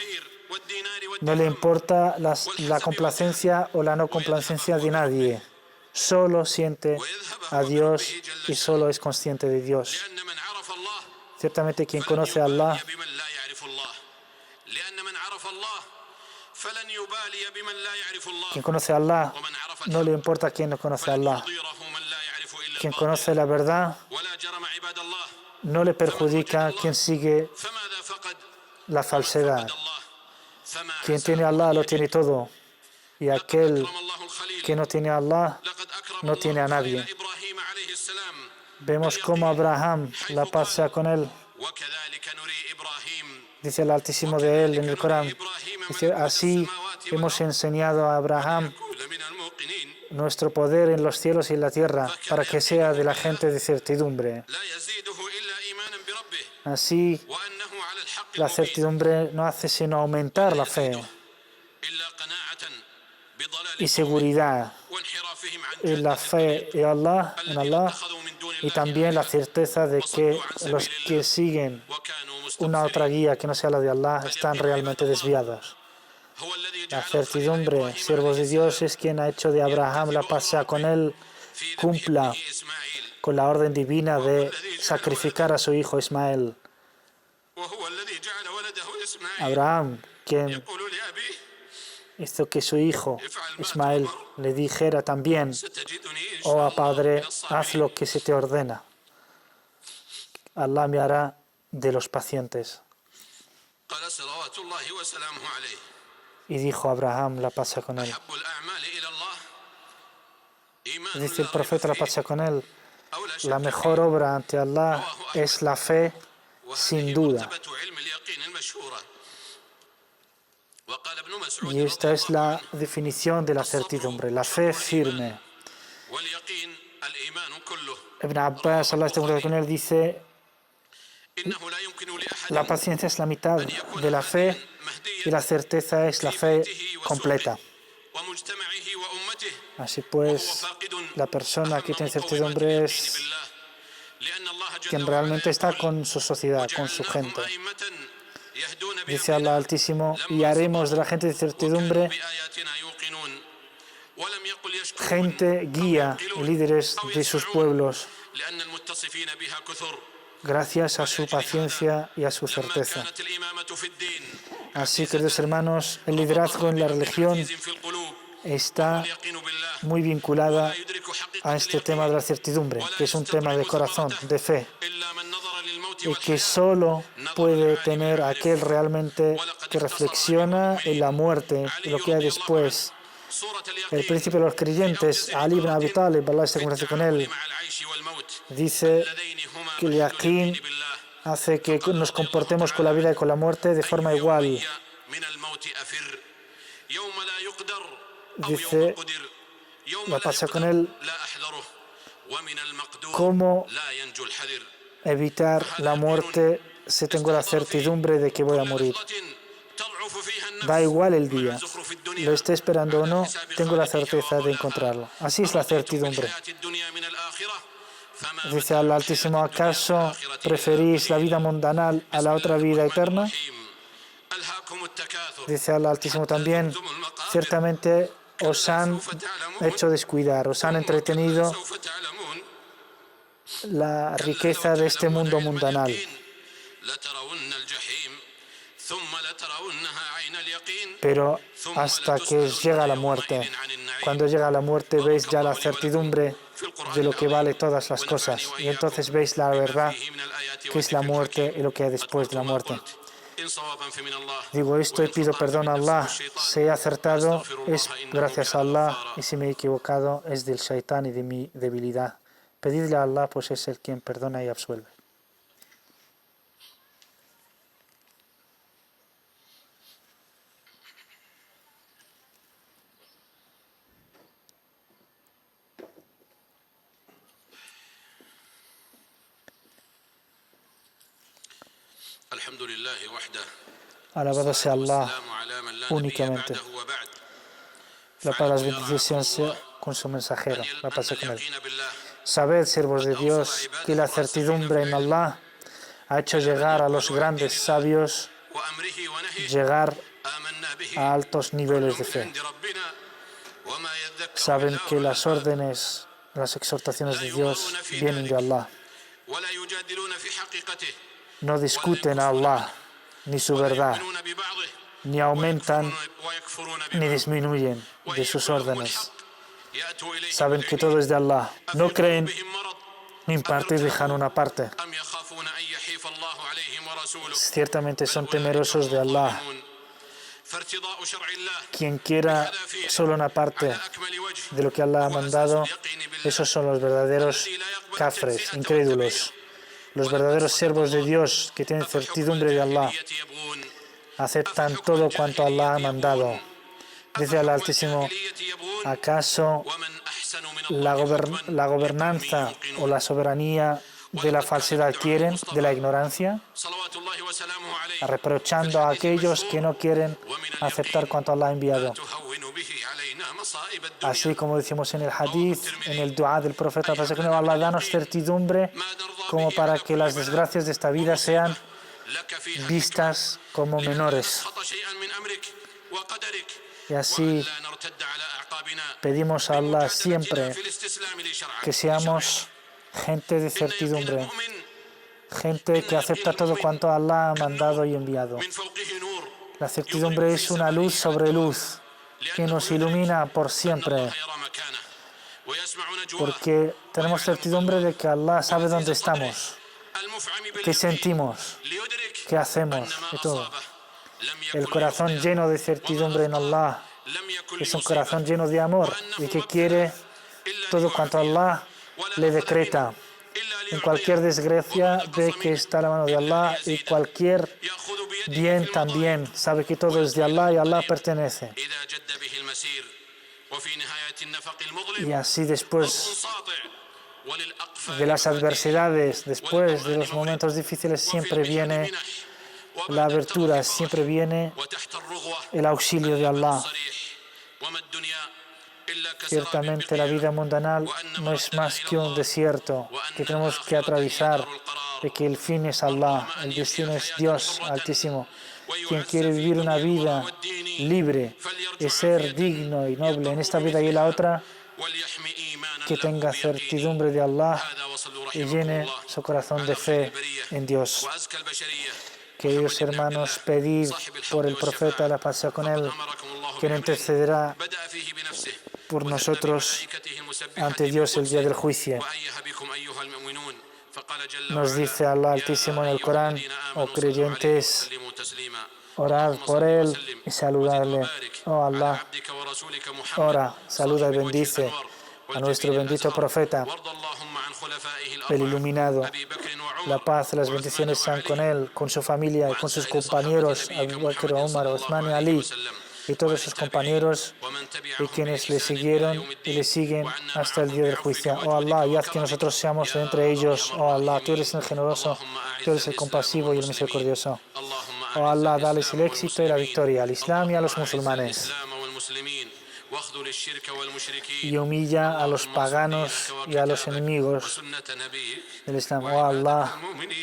والدينار No le importa la complacencia o la no complacencia de nadie. Solo siente a Dios y solo es consciente de Dios. لأن من عرف الله Ciertamente quien conoce a Allah, بمن لا يعرف الله لأن من عرف الله فلن يبالي بمن لا يعرف الله quien conoce a Allah, ومن عرف no le importa quién no conoce a Allah. نظيره من لا يعرف إلا Quien الله conoce la verdad, ولا جرم عباد الله no le perjudica quien sigue فماذا فقد la falsedad. الله فما Quien tiene a Allah lo tiene todo. Y aquel أكرم الله الخليل que no tiene a Allah لقد أكرم no tiene a الله nadie. خليل إبراهيم عليه السلام Vemos cómo Abraham, la paz sea con él, وكذلك نري إبراهيم dice el Altísimo de él en el Corán. Dice, así hemos enseñado a Abraham كل من الموقنين nuestro poder en los cielos y en la tierra para que sea de la gente de certidumbre. لا يزيده إلا إيمانا بربه Así, وأنه على الحق la المبين certidumbre no hace sino aumentar la fe إلا قناعة بضلال y seguridad وانحرافهم عن en la fe en Allah, الذين اتخذوا من دون y الله también la certeza de que los que siguen وكانوا una otra مستكبرين guía que no sea la de Allah están realmente desviados. هو الذي La جعل certidumbre, siervos de Dios, es quien ha hecho de Abraham, la paz sea con él, في cumpla ذبحه إسماعيل con la orden divina de sacrificar a su hijo Ismael. وهو الذي جعل ولده إسماعيل Abraham, quien يقول لأبيه hizo que su hijo Ismael le dijera también, ستجدني إن oh شاء Padre, الله من haz lo que se te ordena. Allah me hará de los pacientes. قال صلوات الله وسلامه عليه Y dijo Abraham, la paz sea con él. أحب الأعمال إلى الله إيمان Dice el لا profeta, la ريب paz فيه sea con él. أو لا La شك mejor obra ante Allah es la fe, sin وهذه duda. مرتبة علم اليقين المشهورة وقال ابن مسعود Y esta es رضي الله la عنه definición de la certidumbre, la fe firme. واليقين الإيمان كله Ibn Abbas, Allah esté con él, dice, إنه لا يمكن لأحد la paciencia es la mitad de la fe y la certeza es la fe completa. ومجتمعه وأمته Así pues, la persona que tiene certidumbre es quien realmente está con su sociedad, con su gente. Dice Allah Altísimo, y haremos de la gente de certidumbre gente guía y líderes de sus pueblos, gracias a su paciencia y a su certeza. Así, queridos hermanos, el liderazgo en la religión está muy vinculada a este tema de la certidumbre, que es un tema de corazón, de fe, y que solo puede tener aquel realmente que reflexiona en la muerte y lo que hay después. El príncipe de los creyentes, Ali ibn Abi Talib, Allah se conoce con él, dice que el yaqín hace que nos comportemos con la vida y con la muerte de forma igual. Dice, la pasa con él, cómo evitar la muerte si tengo la certidumbre de que voy a morir. Da igual el día, lo esté esperando o no, tengo la certeza de encontrarlo. Así es la certidumbre. Dice al Altísimo, ¿acaso preferís la vida mundanal a la otra vida eterna? Dice al Altísimo también, ciertamente os han hecho descuidar, os han entretenido la riqueza de este mundo mundanal. Pero hasta que os llega la muerte, cuando llega la muerte veis ya la certidumbre de lo que vale todas las cosas. Y entonces veis la verdad, que es la muerte y lo que hay después de la muerte. Digo esto y pido perdón a Allah. Si he acertado es gracias a Allah y si me he equivocado es del shaitán y de mi debilidad. Pedidle a Allah, pues es el quien perdona y absuelve. Alabado sea Allah únicamente. La paz, las bendiciones sea con su mensajero, la paz sea con él. Sabed, siervos de Dios, que la certidumbre en Allah ha hecho llegar a los grandes sabios, llegar a altos niveles de fe. Saben que las órdenes, las exhortaciones de Dios vienen de Allah. No discuten a Allah, ni su verdad, ni aumentan ni disminuyen de sus órdenes. Saben que todo es de Allah. No creen ni en parte dejan una parte. ورسوله ciertamente son بل أولئك temerosos de هم Allah. الظالمون. فارتضاء شرع الله Quien quiera بهدافيره solo una parte على أكمل وجه de lo que Allah ha هو أساس mandado, اليقين بالله esos son los verdaderos الذي لا يقبل kafres, التجزئة incrédulos, والتبعيض los ولقد verdaderos صدق siervos de الله Dios que tienen أفحكم certidumbre de Allah, الجاهلية يبغون aceptan أفحكم todo cuanto Allah ha الجاهلية mandado. يبغون Dice Allah أفحكم Altísimo, الجاهلية يبغون ¿acaso ومن أحسن من la, الله gober- حكما la لقوم gobernanza o يوقنون la soberanía de la falsedad quieren, de la ignorancia, صلوات الله وسلامه عليه reprochando a aquellos que no quieren aceptar cuanto Allah ha enviado? تهون به علينا مصائب Así الدنيا como decimos en el hadith, en el dua del profeta, Allah, danos certidumbre como para que las desgracias de esta vida sean لك فيها vistas como menores. خط شيئا من أمرك وقدرك Y así لا نرتد على أعقابنا pedimos a Allah siempre في الاستسلام لشرعك que seamos gente de certidumbre, gente que acepta todo cuanto Allah ha mandado y enviado. من فوقه نور La certidumbre es una luz sobre luz que nos ilumina por siempre, يرى مكانه ويسمع نجواه porque tenemos certidumbre de que Allah sabe dónde estamos, المفعم qué باليقين sentimos, ليدرك qué hacemos أن ما y todo. أصابه لم El يكن corazón ليخطئه lleno de certidumbre en Allah لم يكن es un ليصيبه corazón lleno de amor y que quiere إلا todo cuanto ليعافيه Allah ولا le أخذ decreta. منه إلا En cualquier ليعطيه desgracia ve que está la mano de Allah, y cualquier يأخذ بيده في bien المطايا también sabe que todo es de Allah y Allah pertenece. إذا جد به المسير وفي نهاية النفق المظلم Y así después ساطع وللأقفال de las adversidades, después de los momentos difíciles, siempre viene la abertura, siempre viene وتحت الرغوة el auxilio de Allah. صريح وما الدنيا إلا كسراب Ciertamente la vida mundanal no es más que un desierto que tenemos que atravesar, de que el fin es Allah, el destino es Dios Altísimo. Quien quiere vivir una vida libre y ser digno y noble en esta vida y en la otra, وليحمي إيمانا que له tenga بيقين. certidumbre de Allah هذا وصلوا y رحمكم llene الله su corazón على de خير fe البرية en Dios. وأزكى البشرية Queridos hermanos, pedid por el profeta, la paz sea con él, أمركم الله quien بأمر intercederá بدأ فيه بنفسه por وثنى nosotros بملائكته المسبحة ante Dios el día del juicio. وأيها بكم أيها المؤمنون فقال جل Nos وعلا dice Allah يا Altísimo en el أيها Corán, الذين oh آمنوا صلوا عليه creyentes, وسلموا تسليما orad اللهم por صل él وسلم y saludarle. وزد وبارك Oh على Allah, عبدك ورسولك محمد ora, saluda y صاحب الوجه bendice الأنور a nuestro والجبين bendito الأزهر profeta, وارض اللهم عن خلفائه el الأربعة iluminado. أبي بكر وعمر La paz y las bendiciones sean con él, con su familia y con sus compañeros, Abu Bakr, Umar, Osman y Ali, y todos sus compañeros y quienes le siguieron y le siguen hasta el día del juicio. Oh Allah, y haz que nosotros seamos de entre ellos. Oh Allah, tú eres el generoso, tú eres el compasivo y el misericordioso. Oh Allah, dales el éxito y la victoria al Islam y a los musulmanes, y humilla a los paganos y a los enemigos del Islam. Oh Allah,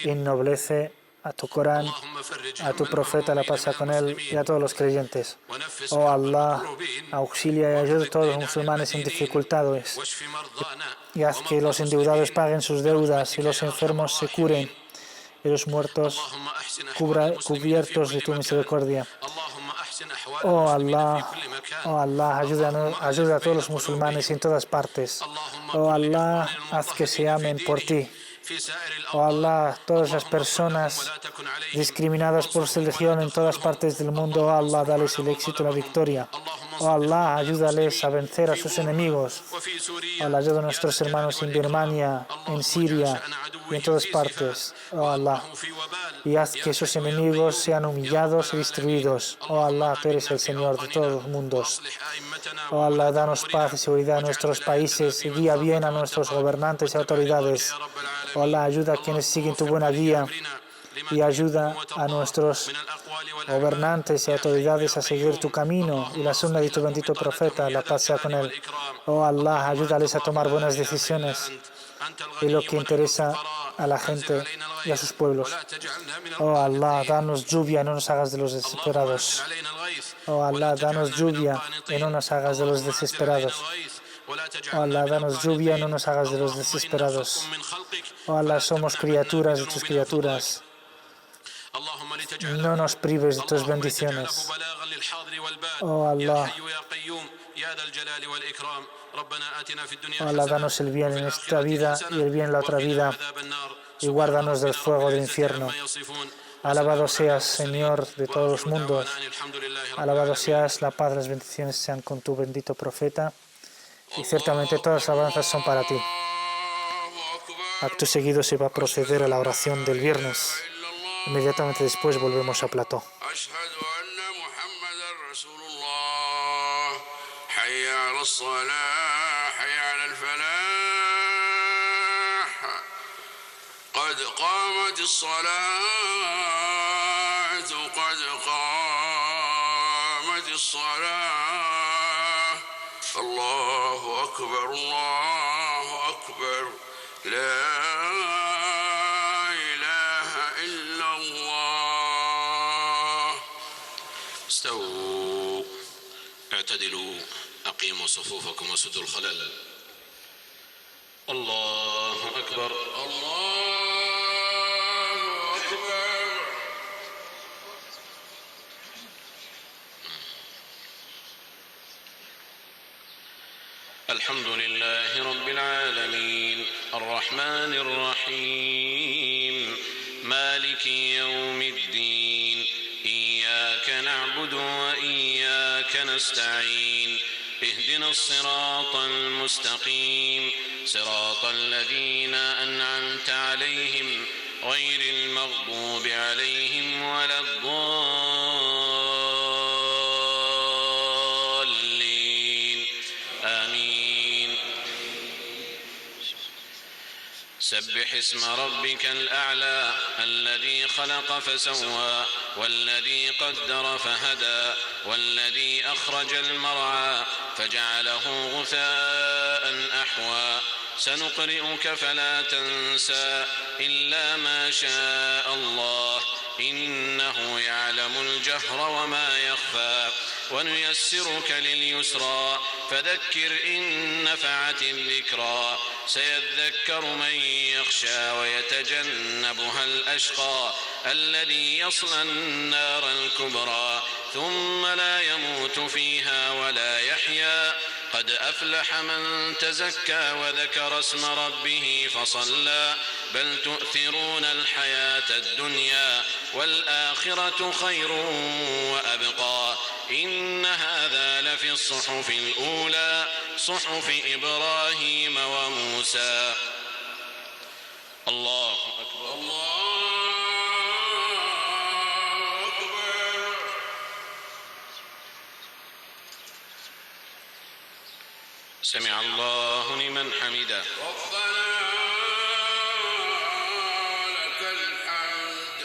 ennoblece a tu Corán, a tu profeta, la paz sea con él, y a todos los creyentes. Oh Allah, auxilia y ayuda a todos los musulmanes en dificultades, y haz que los endeudados paguen sus deudas y los enfermos se curen y los muertos cubiertos de tu misericordia. Oh Allah, ayuda a todos los musulmanes en todas partes. Oh Allah, haz que se amen por ti. Oh Allah, todas las personas discriminadas por su religión en todas partes del mundo, oh Allah, dales el éxito y la victoria. Oh Allah, ayúdales a vencer a sus enemigos. Oh Allah, ayuda a nuestros hermanos en Birmania, en Siria y en todas partes. Oh Allah, y haz que sus enemigos sean humillados y destruidos. Oh Allah, tú eres el Señor de todos los mundos. Oh Allah, danos paz y seguridad en nuestros países y guía bien a nuestros gobernantes y autoridades. Oh Allah, ayuda a quienes siguen tu buena guía y ayuda a nuestros gobernantes y autoridades a seguir tu camino y la sunna de tu bendito profeta, la paz sea con él. Oh Allah, ayúdales a tomar buenas decisiones y lo que interesa a la gente y a sus pueblos. Oh Allah, danos lluvia y no nos hagas de los desesperados. Oh Allah, danos lluvia y no nos hagas de los desesperados. Oh Allah, danos lluvia y no nos hagas de los desesperados. Oh Allah, somos criaturas de tus criaturas. No nos prives de tus bendiciones. Oh Allah, oh Allah, danos el bien en esta vida y el bien en la otra vida, y guárdanos del fuego del infierno. Alabado seas, Señor de todos los mundos. Alabado seas, la paz, las bendiciones sean con tu bendito profeta. Y ciertamente todas las alabanzas son para ti. Acto seguido se va a proceder a la oración del viernes. Inmediatamente después volvemos a plató. قد قامت الصلاة قد قامت الصلاة الله أكبر لا إله إلا الله استووا اعتدلوا أقيموا صفوفكم وسدوا الخلل الله أكبر الحمد لله رب العالمين الرحمن الرحيم مالك يوم الدين إياك نعبد وإياك نستعين اهدنا الصراط المستقيم صراط الذين أنعمت عليهم غير المغضوب عليهم ولا الضالين آمين سبح اسم ربك الأعلى الذي خلق فسوى والذي قدر فهدى والذي أخرج المرعى فجعله غثاء أحوى سنقرئك فلا تنسى إلا ما شاء الله إنه يعلم الجهر وما يخفى ونيسرك لليسرى فذكر إن نفعت الذكرى سيذكر من يخشى ويتجنبها الأشقى الذي يصلى النار الكبرى ثم لا يموت فيها ولا يحيا قد أفلح من تزكى وذكر اسم ربه فصلى بل تؤثرون الحياة الدنيا والآخرة خير وأبقى إن هذا لفي الصحف الأولى صحف إبراهيم وموسى الله أكبر سمع الله لمن حمده ربنا لك الحمد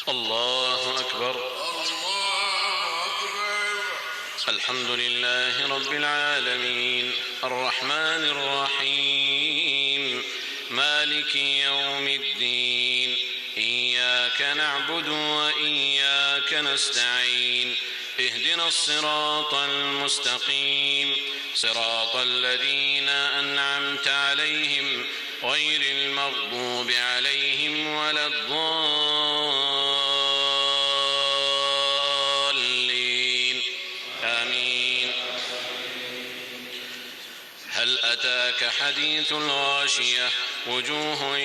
الله أكبر الحمد لله رب العالمين الرحمن الرحيم مالك يوم الدين إياك نعبد وإياك نستعين اهدنا الصراط المستقيم صراط الذين أنعمت عليهم غير المغضوب عليهم ولا الضالين آمين هل أتاك حديث الغاشية وجوه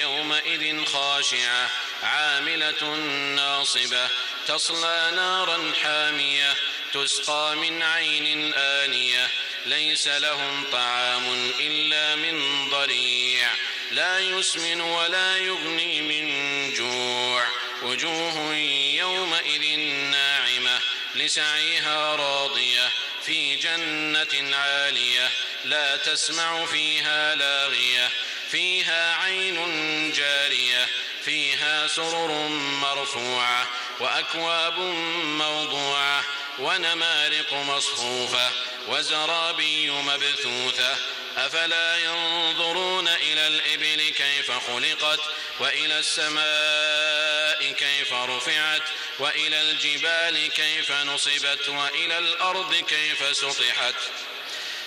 يومئذ خاشعة عاملة ناصبة تصلى نارا حامية تسقى من عين آنية ليس لهم طعام إلا من ضريع لا يسمن ولا يغني من جوع وجوه يومئذ ناعمة لسعيها راضية في جنة عالية لا تسمع فيها لاغية فيها عين جارية فيها سرر مرفوعة وأكواب موضوعة ونمارق مصفوفة وزرابي مبثوثة أفلا ينظرون إلى الإبل كيف خلقت وإلى السماء كيف رفعت وإلى الجبال كيف نصبت وإلى الأرض كيف سطحت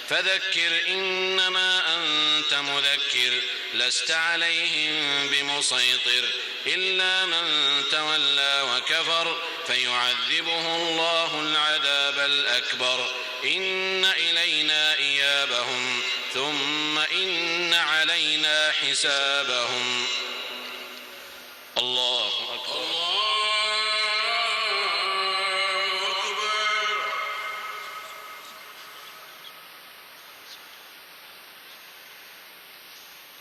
فذكر إنما أنت مذكر لست عليهم بمسيطر إلا من تولى وكفر فيعذبه الله العذاب الأكبر إن إلينا إيابهم ثم إن علينا حسابهم الله أكبر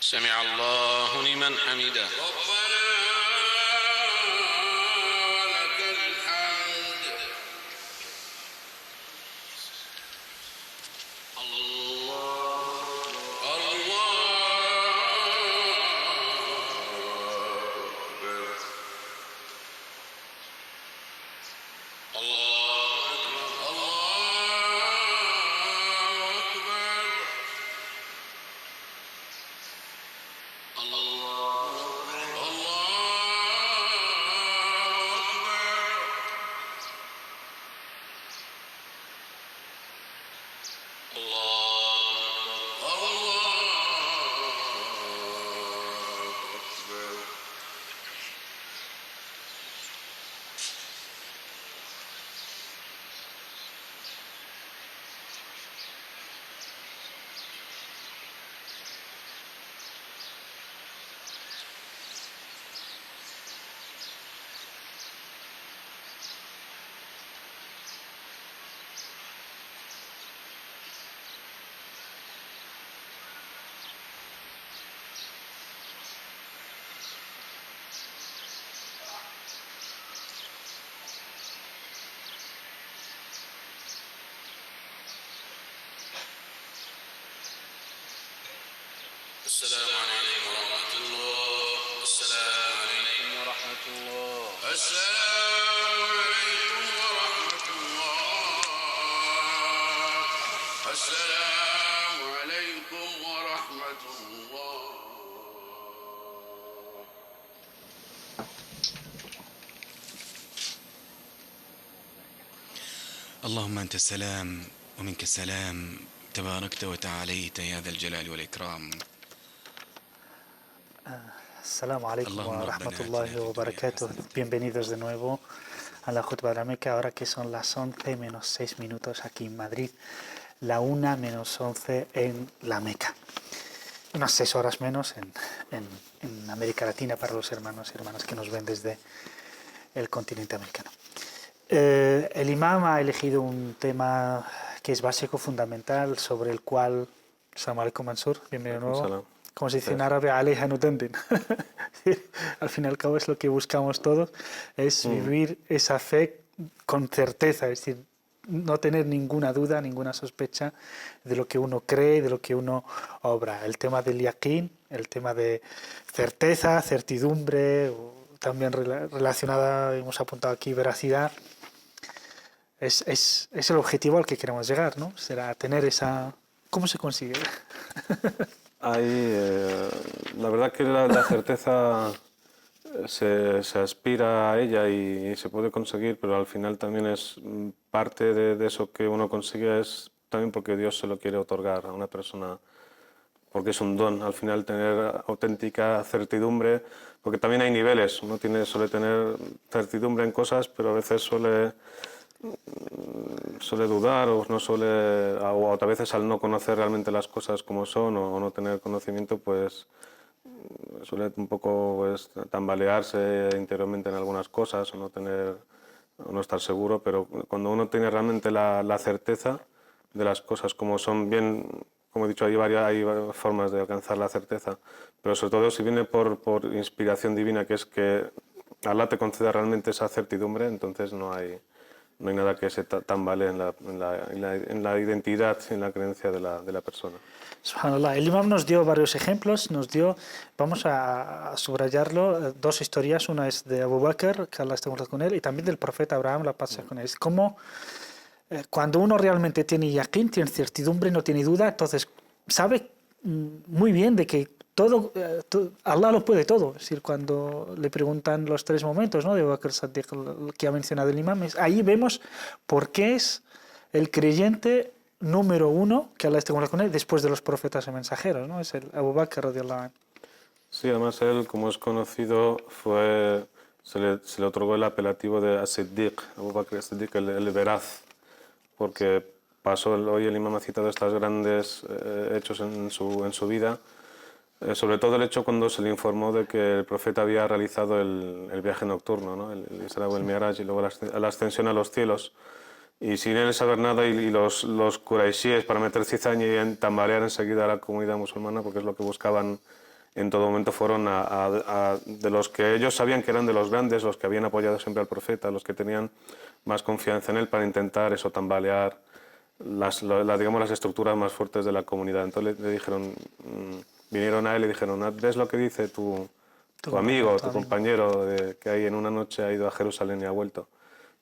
سمع الله لمن حمده ربنا ولك الحمد الله السلام عليكم ورحمة الله السلام عليكم ورحمة الله السلام عليكم ورحمة الله السلام عليكم ورحمة الله اللهم أنت السلام ومنك السلام تباركت وتعاليت يا ذا الجلال والإكرام. Assalamu alaikum Allahumma wa rabbana rahmatullahi atina wa fid dunya barakatuh. hasanah. Bienvenidos de nuevo a la Jutba de la Meca, ahora que son las 11 menos 6 minutos aquí en Madrid, la 1 menos 11 en la Meca. Unas 6 horas menos en América Latina para los hermanos y hermanas que nos ven desde el continente americano. El imam ha elegido un tema que es básico, fundamental, sobre el cual... Assalamu alaikum, Mansur, bienvenido de nuevo. Salam. Como se dice en árabe, alayha nutendin. Al fin y al cabo es lo que buscamos todos, es vivir esa fe con certeza, es decir, no tener ninguna duda, ninguna sospecha de lo que uno cree, de lo que uno obra. El tema del yaqín, el tema de certeza, certidumbre, también relacionada, hemos apuntado aquí, veracidad, es el objetivo al que queremos llegar, ¿no? Será tener esa... ¿Cómo se consigue? La verdad que la certeza se aspira a ella y se puede conseguir, pero al final también es parte de eso que uno consigue, es también porque Dios se lo quiere otorgar a una persona, porque es un don al final tener auténtica certidumbre, porque también hay niveles, uno suele tener certidumbre en cosas, pero a veces suele dudar o a veces al no conocer realmente las cosas como son o no tener conocimiento, pues suele un poco pues, tambalearse interiormente en algunas cosas o no estar seguro, pero cuando uno tiene realmente la certeza de las cosas como son, bien, como he dicho, hay varias formas de alcanzar la certeza, pero sobre todo si viene por inspiración divina, que es que Allah te conceda realmente esa certidumbre, entonces no hay nada que se tambalee en la identidad y en la creencia de la persona. Subhanallah. El imam nos dio varios ejemplos, vamos a subrayarlo, dos historias, una es de Abu Bakr, que Allah esté con él, y también del profeta Abraham, la paz sea con él. Es como cuando uno realmente tiene yaqín, tiene certidumbre, no tiene duda, entonces sabe muy bien de que todo, Allah lo puede todo. Es decir, cuando le preguntan los 3 momentos, ¿no?, de Abu Bakr Siddiq, el que ha mencionado el imam, ahí vemos por qué es el creyente número 1, que Allah esté con él, después de los profetas y mensajeros, ¿no? Es el Abu Bakr radiyallahu anhu. Sí, además él, como es conocido, se le otorgó el apelativo de As-Siddiq, Abu Bakr As-Siddiq, el veraz, porque hoy el imam ha citado estos grandes hechos en su vida, sobre todo el hecho cuando se le informó de que el profeta había realizado el viaje nocturno, ¿no?, el Isra o el Mi'raj, y luego la ascensión a los cielos. Y sin él saber nada, y los quraishíes, para meter cizaña y tambalear enseguida a la comunidad musulmana, porque es lo que buscaban en todo momento, fueron de los que ellos sabían que eran de los grandes, los que habían apoyado siempre al profeta, los que tenían más confianza en él, para intentar eso, tambalear digamos, las estructuras más fuertes de la comunidad. Entonces le dijeron, vinieron a él y le dijeron: ¿ves lo que dice tu amigo, tu compañero, que hay en una noche ha ido a Jerusalén y ha vuelto?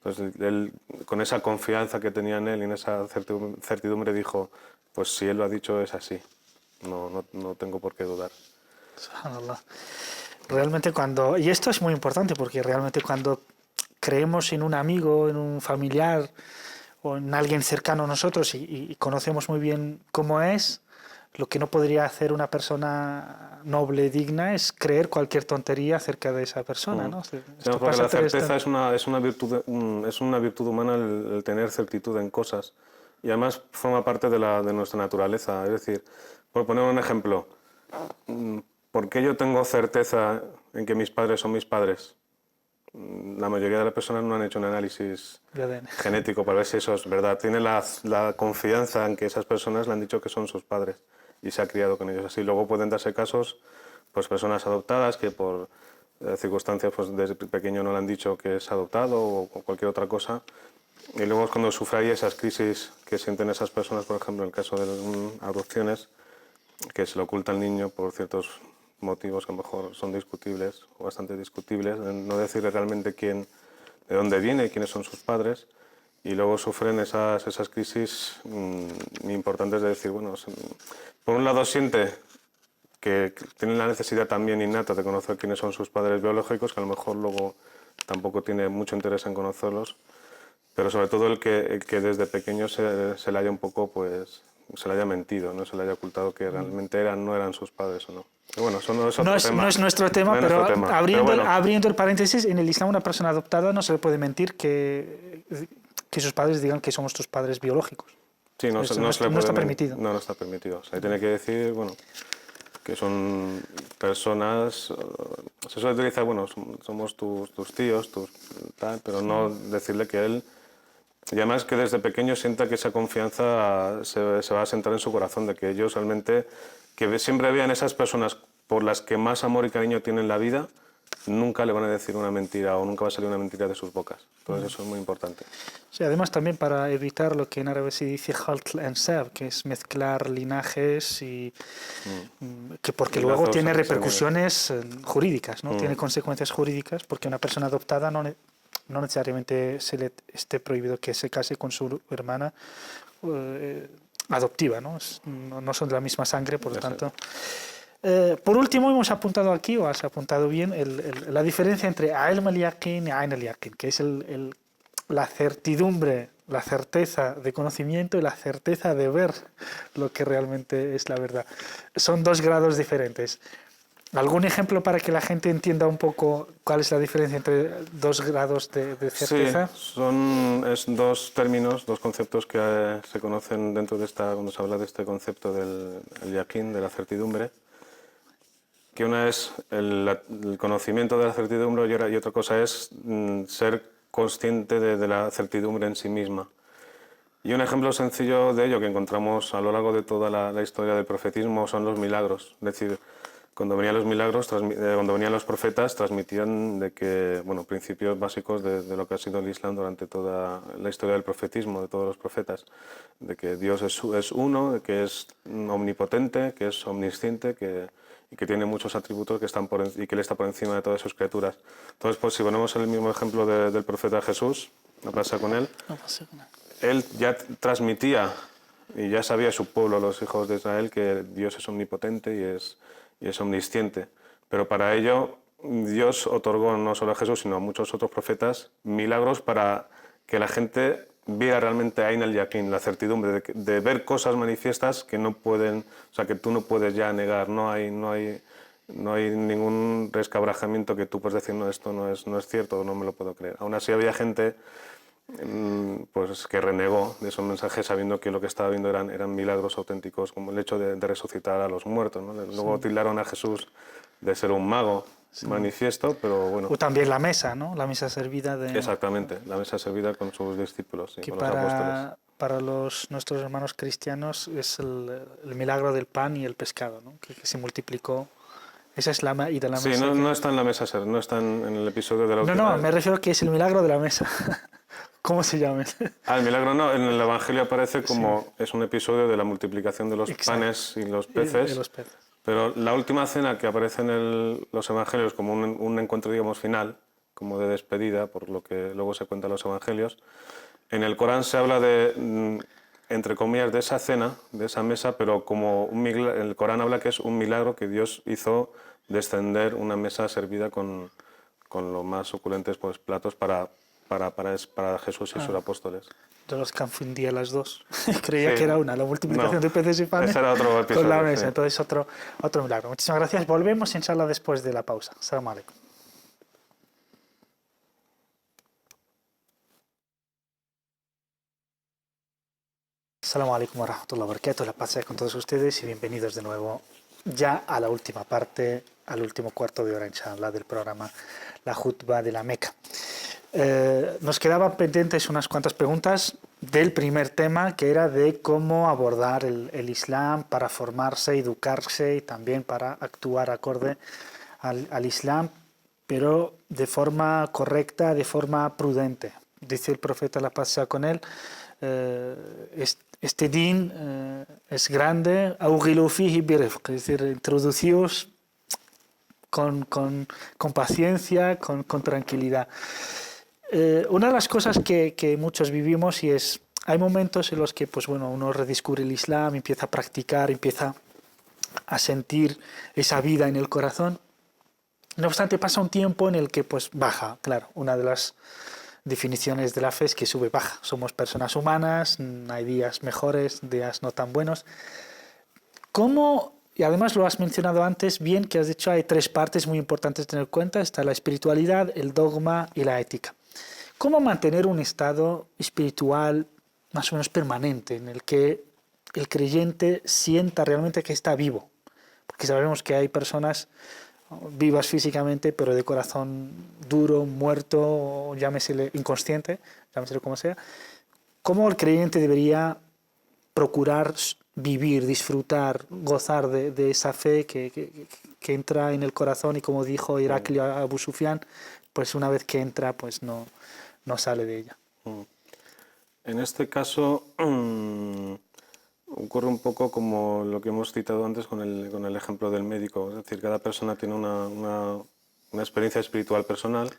Entonces él, con esa confianza que tenía en él y en esa certidumbre, dijo: pues si él lo ha dicho es así, no tengo por qué dudar. Subhanallah. Realmente y esto es muy importante, porque realmente cuando creemos en un amigo, en un familiar o en alguien cercano a nosotros y conocemos muy bien cómo es, lo que no podría hacer una persona noble, digna, es creer cualquier tontería acerca de esa persona, ¿no? Sí, porque la certeza es una virtud humana, el tener certitud en cosas, y además forma parte de nuestra naturaleza. Es decir, por poner un ejemplo, ¿por qué yo tengo certeza en que mis padres son mis padres? La mayoría de las personas no han hecho un análisis genético para ver si eso es verdad. Tiene la confianza en que esas personas le han dicho que son sus padres y se ha criado con ellos así. Luego pueden darse casos, pues personas adoptadas que por circunstancias, pues desde pequeño no le han dicho que es adoptado o cualquier otra cosa. Y luego es cuando sufre ahí esas crisis que sienten esas personas, por ejemplo, en el caso de adopciones, que se le oculta al niño por ciertos motivos que a lo mejor son discutibles o bastante discutibles, no decirle realmente de dónde viene y quiénes son sus padres, y luego sufren esas crisis importantes de decir, bueno, por un lado siente que tienen la necesidad también innata de conocer quiénes son sus padres biológicos, que a lo mejor luego tampoco tiene mucho interés en conocerlos, pero sobre todo el que desde pequeño se le haya un poco, pues, se le haya mentido, no se le haya ocultado que realmente no eran sus padres o no. Y bueno, eso no es otro tema. No es nuestro tema, pero abriendo el paréntesis, en el Islam una persona adoptada no se le puede mentir que sus padres digan que somos tus padres biológicos. Sí, no está permitido. No está permitido. O sea, tiene que decir, bueno, que son personas. Se suele utilizar, bueno, somos tus tíos, tal, pero no decirle que él. Y además que desde pequeño sienta que esa confianza se va a sentar en su corazón, de que ellos realmente, que siempre vean esas personas por las que más amor y cariño tienen en la vida, nunca le van a decir una mentira o nunca va a salir una mentira de sus bocas. Entonces eso es muy importante. Sí, además también para evitar lo que en árabe se dice khalq al-ansab, que es mezclar linajes y porque luego tiene repercusiones jurídicas, ¿no? Tiene consecuencias jurídicas, porque una persona adoptada no necesariamente se le esté prohibido que se case con su hermana adoptiva, ¿no? No son de la misma sangre, por lo tanto. Por último, hemos apuntado aquí, o has apuntado bien, la diferencia entre ilm al-yaqin y ayn al-yaqin, que es la certidumbre, la certeza de conocimiento y la certeza de ver lo que realmente es la verdad. Son 2 grados diferentes. ¿Algún ejemplo para que la gente entienda un poco cuál es la diferencia entre 2 grados de certeza? Sí, son 2 términos, 2 conceptos que se conocen dentro de cuando se habla de este concepto del yaqin, de la certidumbre, que una es el conocimiento de la certidumbre y otra cosa es ser consciente de la certidumbre en sí misma. Y un ejemplo sencillo de ello que encontramos a lo largo de toda la historia del profetismo son los milagros. Es decir, cuando venían los milagros, cuando venían los profetas, transmitían principios básicos de lo que ha sido el Islam durante toda la historia del profetismo, de todos los profetas, de que Dios es uno, de que es omnipotente, que es omnisciente, y que tiene muchos atributos y que Él está por encima de todas sus criaturas. Entonces, pues si ponemos el mismo ejemplo del profeta Jesús, no pasa con él, él ya transmitía Y ya sabía su pueblo, los hijos de Israel, que Dios es omnipotente y es omnisciente. Pero para ello Dios otorgó no solo a Jesús, sino a muchos otros profetas milagros para que la gente viera realmente Ain al-Yaqin, la certidumbre de ver cosas manifiestas que no pueden, o sea, que tú no puedes ya negar. No hay ningún resquebrajamiento que tú puedas decir, no, esto no es cierto, no me lo puedo creer. Aún así había gente pues, que renegó de esos mensajes sabiendo que lo que estaba viendo eran milagros auténticos, como el hecho de resucitar a los muertos, ¿no? Luego tildaron a Jesús de ser un mago manifiesto, pero bueno. O también la mesa, ¿no? La mesa servida de... Exactamente, la mesa servida con sus discípulos, sí, que con los apóstoles. para nuestros hermanos cristianos es el milagro del pan y el pescado, ¿no? Que se multiplicó. Esa es la y de la Sí, mesa. no está en la mesa, no está en el episodio de la última. No, me refiero a que es el milagro de la mesa. ¿Cómo se llama? El milagro no, en el Evangelio aparece como es un episodio de la multiplicación de los panes y los peces. De los peces. Pero la última cena que aparece en los Evangelios como un encuentro, digamos, final, como de despedida, por lo que luego se cuenta en los Evangelios, en el Corán se habla de, entre comillas, de esa cena, de esa mesa, pero como el Corán habla que es un milagro que Dios hizo descender una mesa servida con los más suculentes pues, platos para Jesús y sus apóstoles. Yo los confundía las dos. Creía Sí. que era una, la multiplicación No, de peces y panes ese era otro episodio, con la mesa. sí. Entonces otro milagro. Muchísimas gracias. Volvemos inshallah después de la pausa. Assalamu alaikum. Assalamu alaikum wa rahmatullahi wa barakatuh. La paz sea con todos ustedes y bienvenidos de nuevo ya a la última parte, al último cuarto de hora inshallah del programa La Jutba de la Meca. Nos quedaban pendientes unas cuantas preguntas del primer tema, que era de cómo abordar el Islam para formarse, educarse y también para actuar acorde al Islam, pero de forma correcta, de forma prudente. Dice el profeta, la paz sea con él, este din es grande, es decir, introducíos con paciencia, con tranquilidad. Una de las cosas que muchos vivimos y es, hay momentos en los que pues bueno, uno redescubre el Islam, empieza a practicar, empieza a sentir esa vida en el corazón. No obstante, pasa un tiempo en el que pues baja, claro, una de las definiciones de la fe es que sube, baja. Somos personas humanas, hay días mejores, días no tan buenos. ¿Cómo? Y además lo has mencionado antes, bien que has dicho, hay tres partes muy importantes a tener en cuenta, está la espiritualidad, el dogma y la ética. ¿Cómo mantener un estado espiritual más o menos permanente en el que el creyente sienta realmente que está vivo? Porque sabemos que hay personas vivas físicamente, pero de corazón duro, muerto, o llámesele inconsciente, llámesele como sea. ¿Cómo el creyente debería procurar vivir, disfrutar, gozar de esa fe que entra en el corazón y, como dijo Heraclio a Abu Sufyan, pues una vez que entra, pues no sale de ella? En este caso ocurre un poco como lo que hemos citado antes con el ejemplo del médico. Es decir, cada persona tiene una experiencia espiritual personal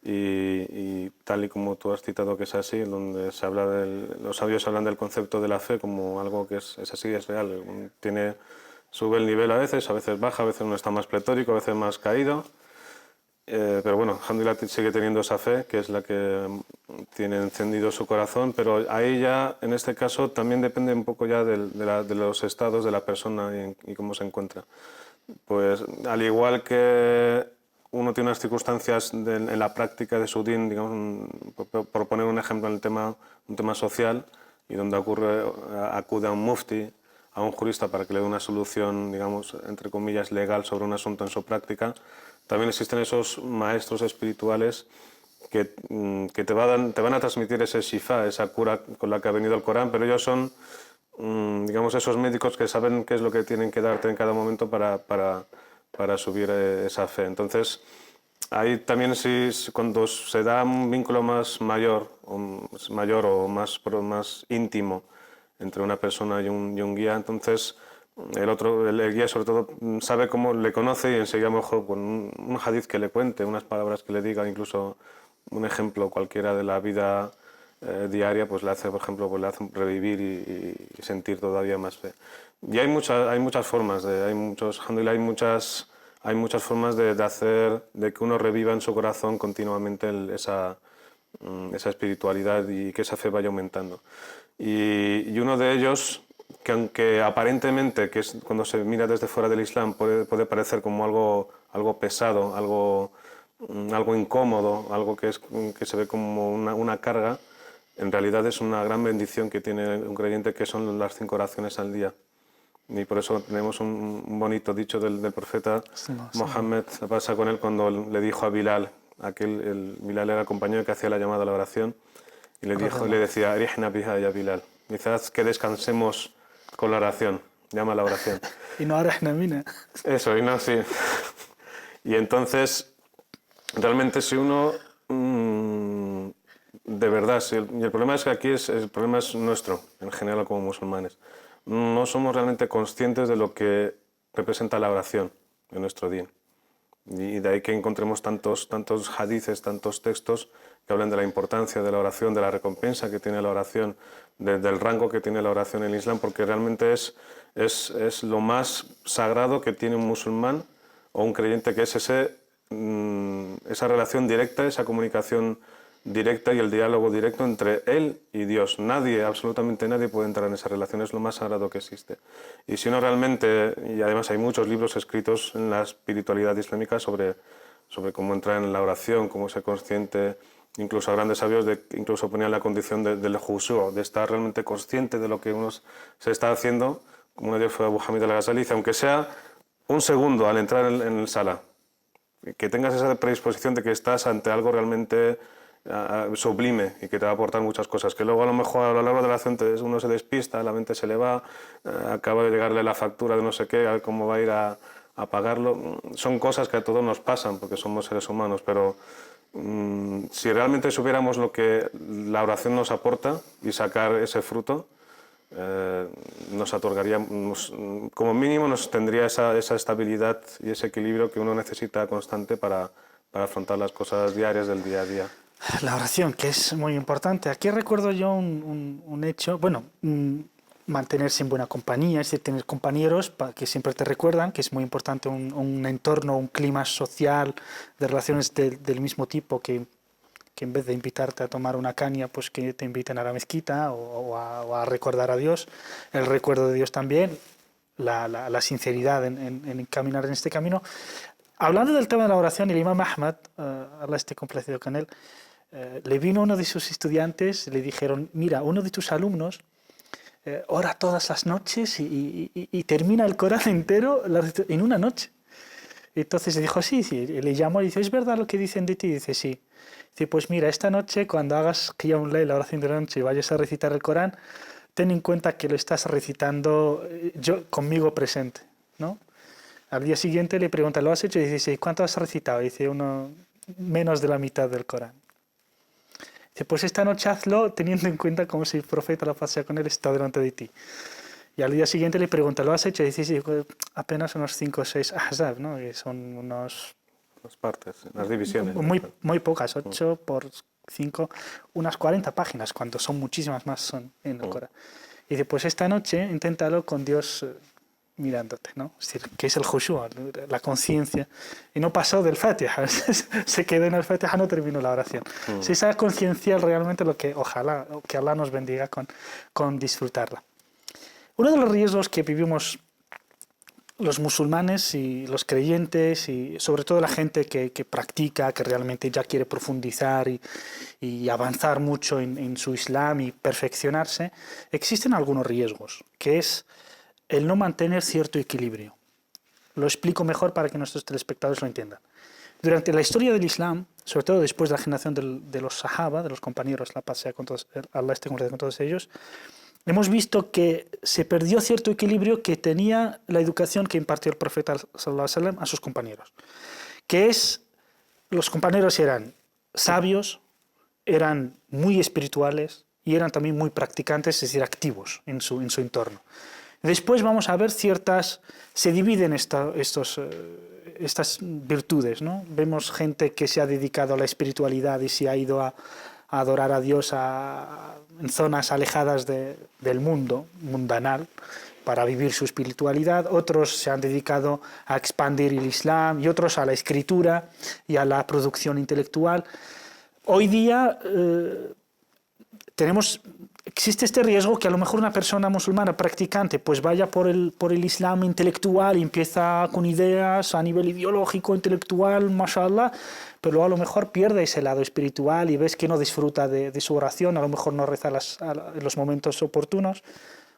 y tal y como tú has citado que es así, donde se habla los sabios hablan del concepto de la fe como algo que es así, es real. Sube el nivel a veces baja, a veces uno está más pletórico, a veces más caído. Pero bueno, alhamdulillah sigue teniendo esa fe, que es la que tiene encendido su corazón, pero ahí ya, en este caso, también depende un poco ya de los estados de la persona y cómo se encuentra. Pues al igual que uno tiene unas circunstancias en la práctica de su din, digamos, por poner un ejemplo en un tema social, y donde acude a un mufti, a un jurista para que le dé una solución, digamos, entre comillas, legal sobre un asunto en su práctica. También existen esos maestros espirituales que te van a transmitir ese shifa, esa cura con la que ha venido el Corán, pero ellos son, digamos, esos médicos que saben qué es lo que tienen que darte en cada momento para subir esa fe. Entonces, ahí también cuando se da un vínculo más mayor o más íntimo entre una persona y un guía, entonces el guía sobre todo sabe cómo le conoce y enseguida mejor con un hadith que le cuente, unas palabras que le diga, incluso un ejemplo cualquiera de la vida diaria, pues le hace, por ejemplo, pues le hace revivir y sentir todavía más fe. Y hay muchas formas, alhamdulillah, hay muchas formas de hacer, de que uno reviva en su corazón continuamente esa espiritualidad y que esa fe vaya aumentando. Y uno de ellos, que aunque aparentemente, que es cuando se mira desde fuera del Islam, puede parecer como algo pesado, algo incómodo, algo que se ve como una carga, en realidad es una gran bendición que tiene un creyente, que son las 5 oraciones al día. Y por eso tenemos un bonito dicho del profeta Mohammed, pasa con él cuando le dijo a Bilal, Bilal era el compañero que hacía la llamada a la oración, y le decía, Arihna biha ya Bilal, quizás que descansemos con la oración, llama a la oración. Y no arihna mina. Eso, y no, sí. Y entonces, realmente si uno, de verdad, y el problema es que aquí el problema es nuestro, en general como musulmanes, no somos realmente conscientes de lo que representa la oración en nuestro día. Y de ahí que encontremos tantos hadices, tantos textos que hablan de la importancia de la oración, de la recompensa que tiene la oración, del rango que tiene la oración en el Islam, porque realmente es lo más sagrado que tiene un musulmán o un creyente, que es esa relación directa, esa comunicación directa y el diálogo directo entre él y Dios. Nadie, absolutamente nadie puede entrar en esa relación, es lo más sagrado que existe. Y si uno realmente, y además hay muchos libros escritos en la espiritualidad islámica sobre cómo entrar en la oración, cómo ser consciente, incluso a grandes sabios incluso ponían la condición del khushu', de estar realmente consciente de lo que uno se está haciendo, como uno de ellos fue Abu Hamid al-Ghazali, dice, aunque sea un segundo al entrar en el sala, que tengas esa predisposición de que estás ante algo realmente sublime y que te va a aportar muchas cosas, que luego a lo mejor a lo largo de la acción uno se despista, la mente se le va, acaba de llegarle la factura de no sé qué, a ver cómo va a ir a pagarlo. Son cosas que a todos nos pasan porque somos seres humanos, pero si realmente supiéramos lo que la oración nos aporta y sacar ese fruto, nos otorgaría, como mínimo nos tendría esa estabilidad y ese equilibrio que uno necesita constante para afrontar las cosas diarias del día a día. La oración, que es muy importante. Aquí recuerdo yo un hecho, bueno, mantenerse en buena compañía, es decir, tener compañeros que siempre te recuerdan, que es muy importante un entorno, un clima social de relaciones del mismo tipo, que en vez de invitarte a tomar una caña, pues que te inviten a la mezquita o a recordar a Dios, el recuerdo de Dios también, la sinceridad en caminar en este camino. Hablando del tema de la oración, el imam Ahmad, Allah esté complacido con él, le vino uno de sus estudiantes y le dijeron, mira, uno de tus alumnos ora todas las noches y termina el Corán entero en una noche. Entonces le dijo, sí, y le llamó y dice, ¿es verdad lo que dicen de ti? Y dice, sí. Dice, pues mira, esta noche cuando hagas Qiyam al-Layl, la oración de la noche, y vayas a recitar el Corán, ten en cuenta que lo estás recitando yo conmigo presente, ¿no? Al día siguiente le pregunta, ¿lo has hecho? Y dice, sí, ¿cuánto has recitado? Y dice, menos de la mitad del Corán. Dice, pues esta noche hazlo teniendo en cuenta como si el profeta, la paz sea con él, está delante de ti. Y al día siguiente le pregunta, ¿lo has hecho? Y dice, sí, apenas unos 5 o 6 ahzab, ¿no? Que son unos... Las partes, las divisiones. Muy pocas, 8 por 5, unas 40 páginas, cuando son muchísimas más son en el Corán. Y dice, pues esta noche inténtalo con Dios mirándote, ¿no? Es decir, que es el khushu', la conciencia. Y no pasó del Fatiha, se quedó en el Fatiha, no terminó la oración. Si esa conciencia es realmente lo que, ojalá, que Allah nos bendiga con disfrutarla. Uno de los riesgos que vivimos los musulmanes y los creyentes y sobre todo la gente que practica, que realmente ya quiere profundizar y avanzar mucho en su Islam y perfeccionarse, existen algunos riesgos, que es el no mantener cierto equilibrio. Lo explico mejor para que nuestros telespectadores lo entiendan. Durante la historia del Islam, sobre todo después de la generación de los Sahaba, de los compañeros, la paz sea con todos, Allah esté con todos ellos, hemos visto que se perdió cierto equilibrio que tenía la educación que impartió el profeta sallallahu alaihi wasallam a sus compañeros. Que es, los compañeros eran sabios, eran muy espirituales y eran también muy practicantes, es decir, activos en su entorno. Después vamos a ver se dividen estas virtudes, ¿no? Vemos gente que se ha dedicado a la espiritualidad y se ha ido a a adorar a Dios en zonas alejadas del mundo mundanal para vivir su espiritualidad. Otros se han dedicado a expandir el Islam y otros a la escritura y a la producción intelectual. Hoy día existe este riesgo que a lo mejor una persona musulmana practicante pues vaya por el Islam intelectual y empieza con ideas a nivel ideológico, intelectual, mashallah, pero luego a lo mejor pierde ese lado espiritual y ves que no disfruta de su oración, a lo mejor no reza en los momentos oportunos,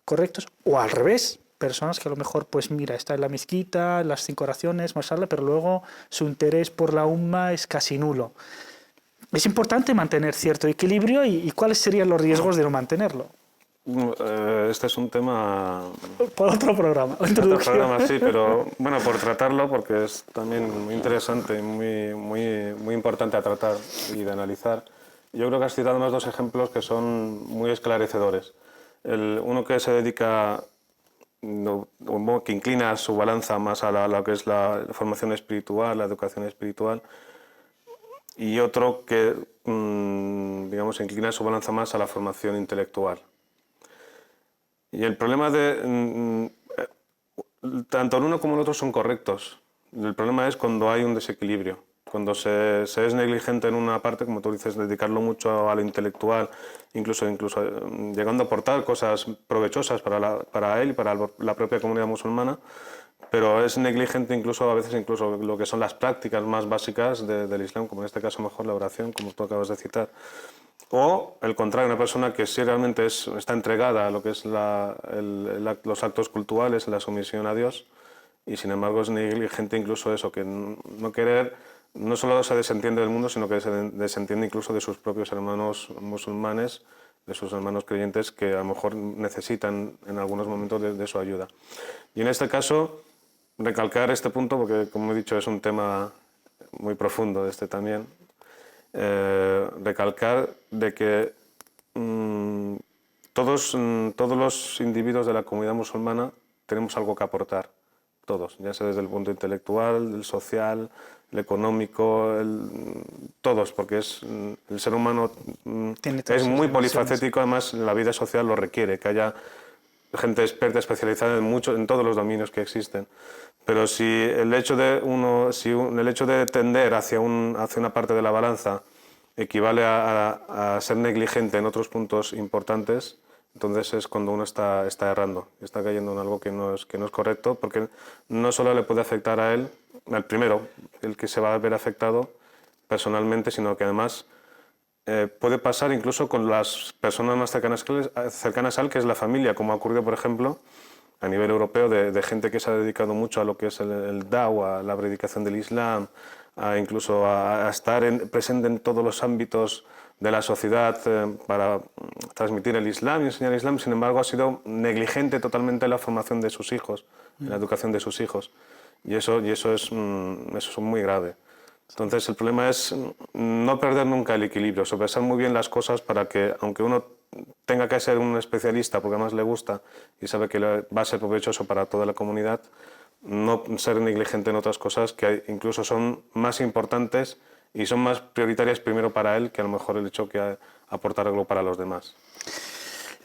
correctos, o al revés, personas que a lo mejor pues mira, está en la mezquita, en las 5 oraciones, mashallah, pero luego su interés por la umma es casi nulo. Es importante mantener cierto equilibrio y ¿cuáles serían los riesgos de no mantenerlo? Este es un tema... Por otro programa, Otro programa, sí, pero bueno, por tratarlo, porque es también muy interesante y muy importante a tratar y de analizar. Yo creo que has citado unos 2 ejemplos que son muy esclarecedores. Uno que se dedica, que inclina su balanza más a lo que es la formación espiritual, la educación espiritual, y otro que, digamos, inclina su balanza más a la formación intelectual. Y el problema tanto el uno como el otro son correctos. El problema es cuando hay un desequilibrio, cuando se es negligente en una parte, como tú dices, dedicarlo mucho a lo intelectual, incluso llegando a aportar cosas provechosas para él y para la propia comunidad musulmana, pero es negligente incluso a veces incluso lo que son las prácticas más básicas del Islam, como en este caso mejor la oración, como tú acabas de citar. O el contrario, una persona que sí realmente está entregada a lo que es los actos cultuales, la sumisión a Dios, y sin embargo es negligente incluso eso, que no solo se desentiende del mundo, sino que se desentiende incluso de sus propios hermanos musulmanes, de sus hermanos creyentes que a lo mejor necesitan en algunos momentos de su ayuda. Y en este caso, recalcar este punto, porque como he dicho es un tema muy profundo también, recalcar de que todos los individuos de la comunidad musulmana tenemos algo que aportar, todos, ya sea desde el punto intelectual, el social, el económico, todos, porque el ser humano es muy polifacético, además la vida social lo requiere, que haya gente experta, especializada en todos los dominios que existen. Pero si el hecho de tender hacia una parte de la balanza equivale a ser negligente en otros puntos importantes, entonces es cuando uno está errando, está cayendo en algo que no es correcto, porque no solo le puede afectar a él, el primero, el que se va a ver afectado personalmente, sino que además puede pasar incluso con las personas más cercanas a él, que es la familia, como ha ocurrido, por ejemplo, a nivel europeo, de gente que se ha dedicado mucho a lo que es el da'wa, la predicación del Islam, incluso a estar presente en todos los ámbitos de la sociedad para transmitir el Islam y enseñar el Islam. Sin embargo, ha sido negligente totalmente en la formación de sus hijos, en la educación de sus hijos. Y eso es muy grave. Entonces, el problema es no perder nunca el equilibrio, sopesar muy bien las cosas para que, aunque uno tenga que ser un especialista porque además le gusta y sabe que va a ser provechoso para toda la comunidad, no ser negligente en otras cosas que incluso son más importantes y son más prioritarias primero para él que a lo mejor el hecho que aportar algo para los demás.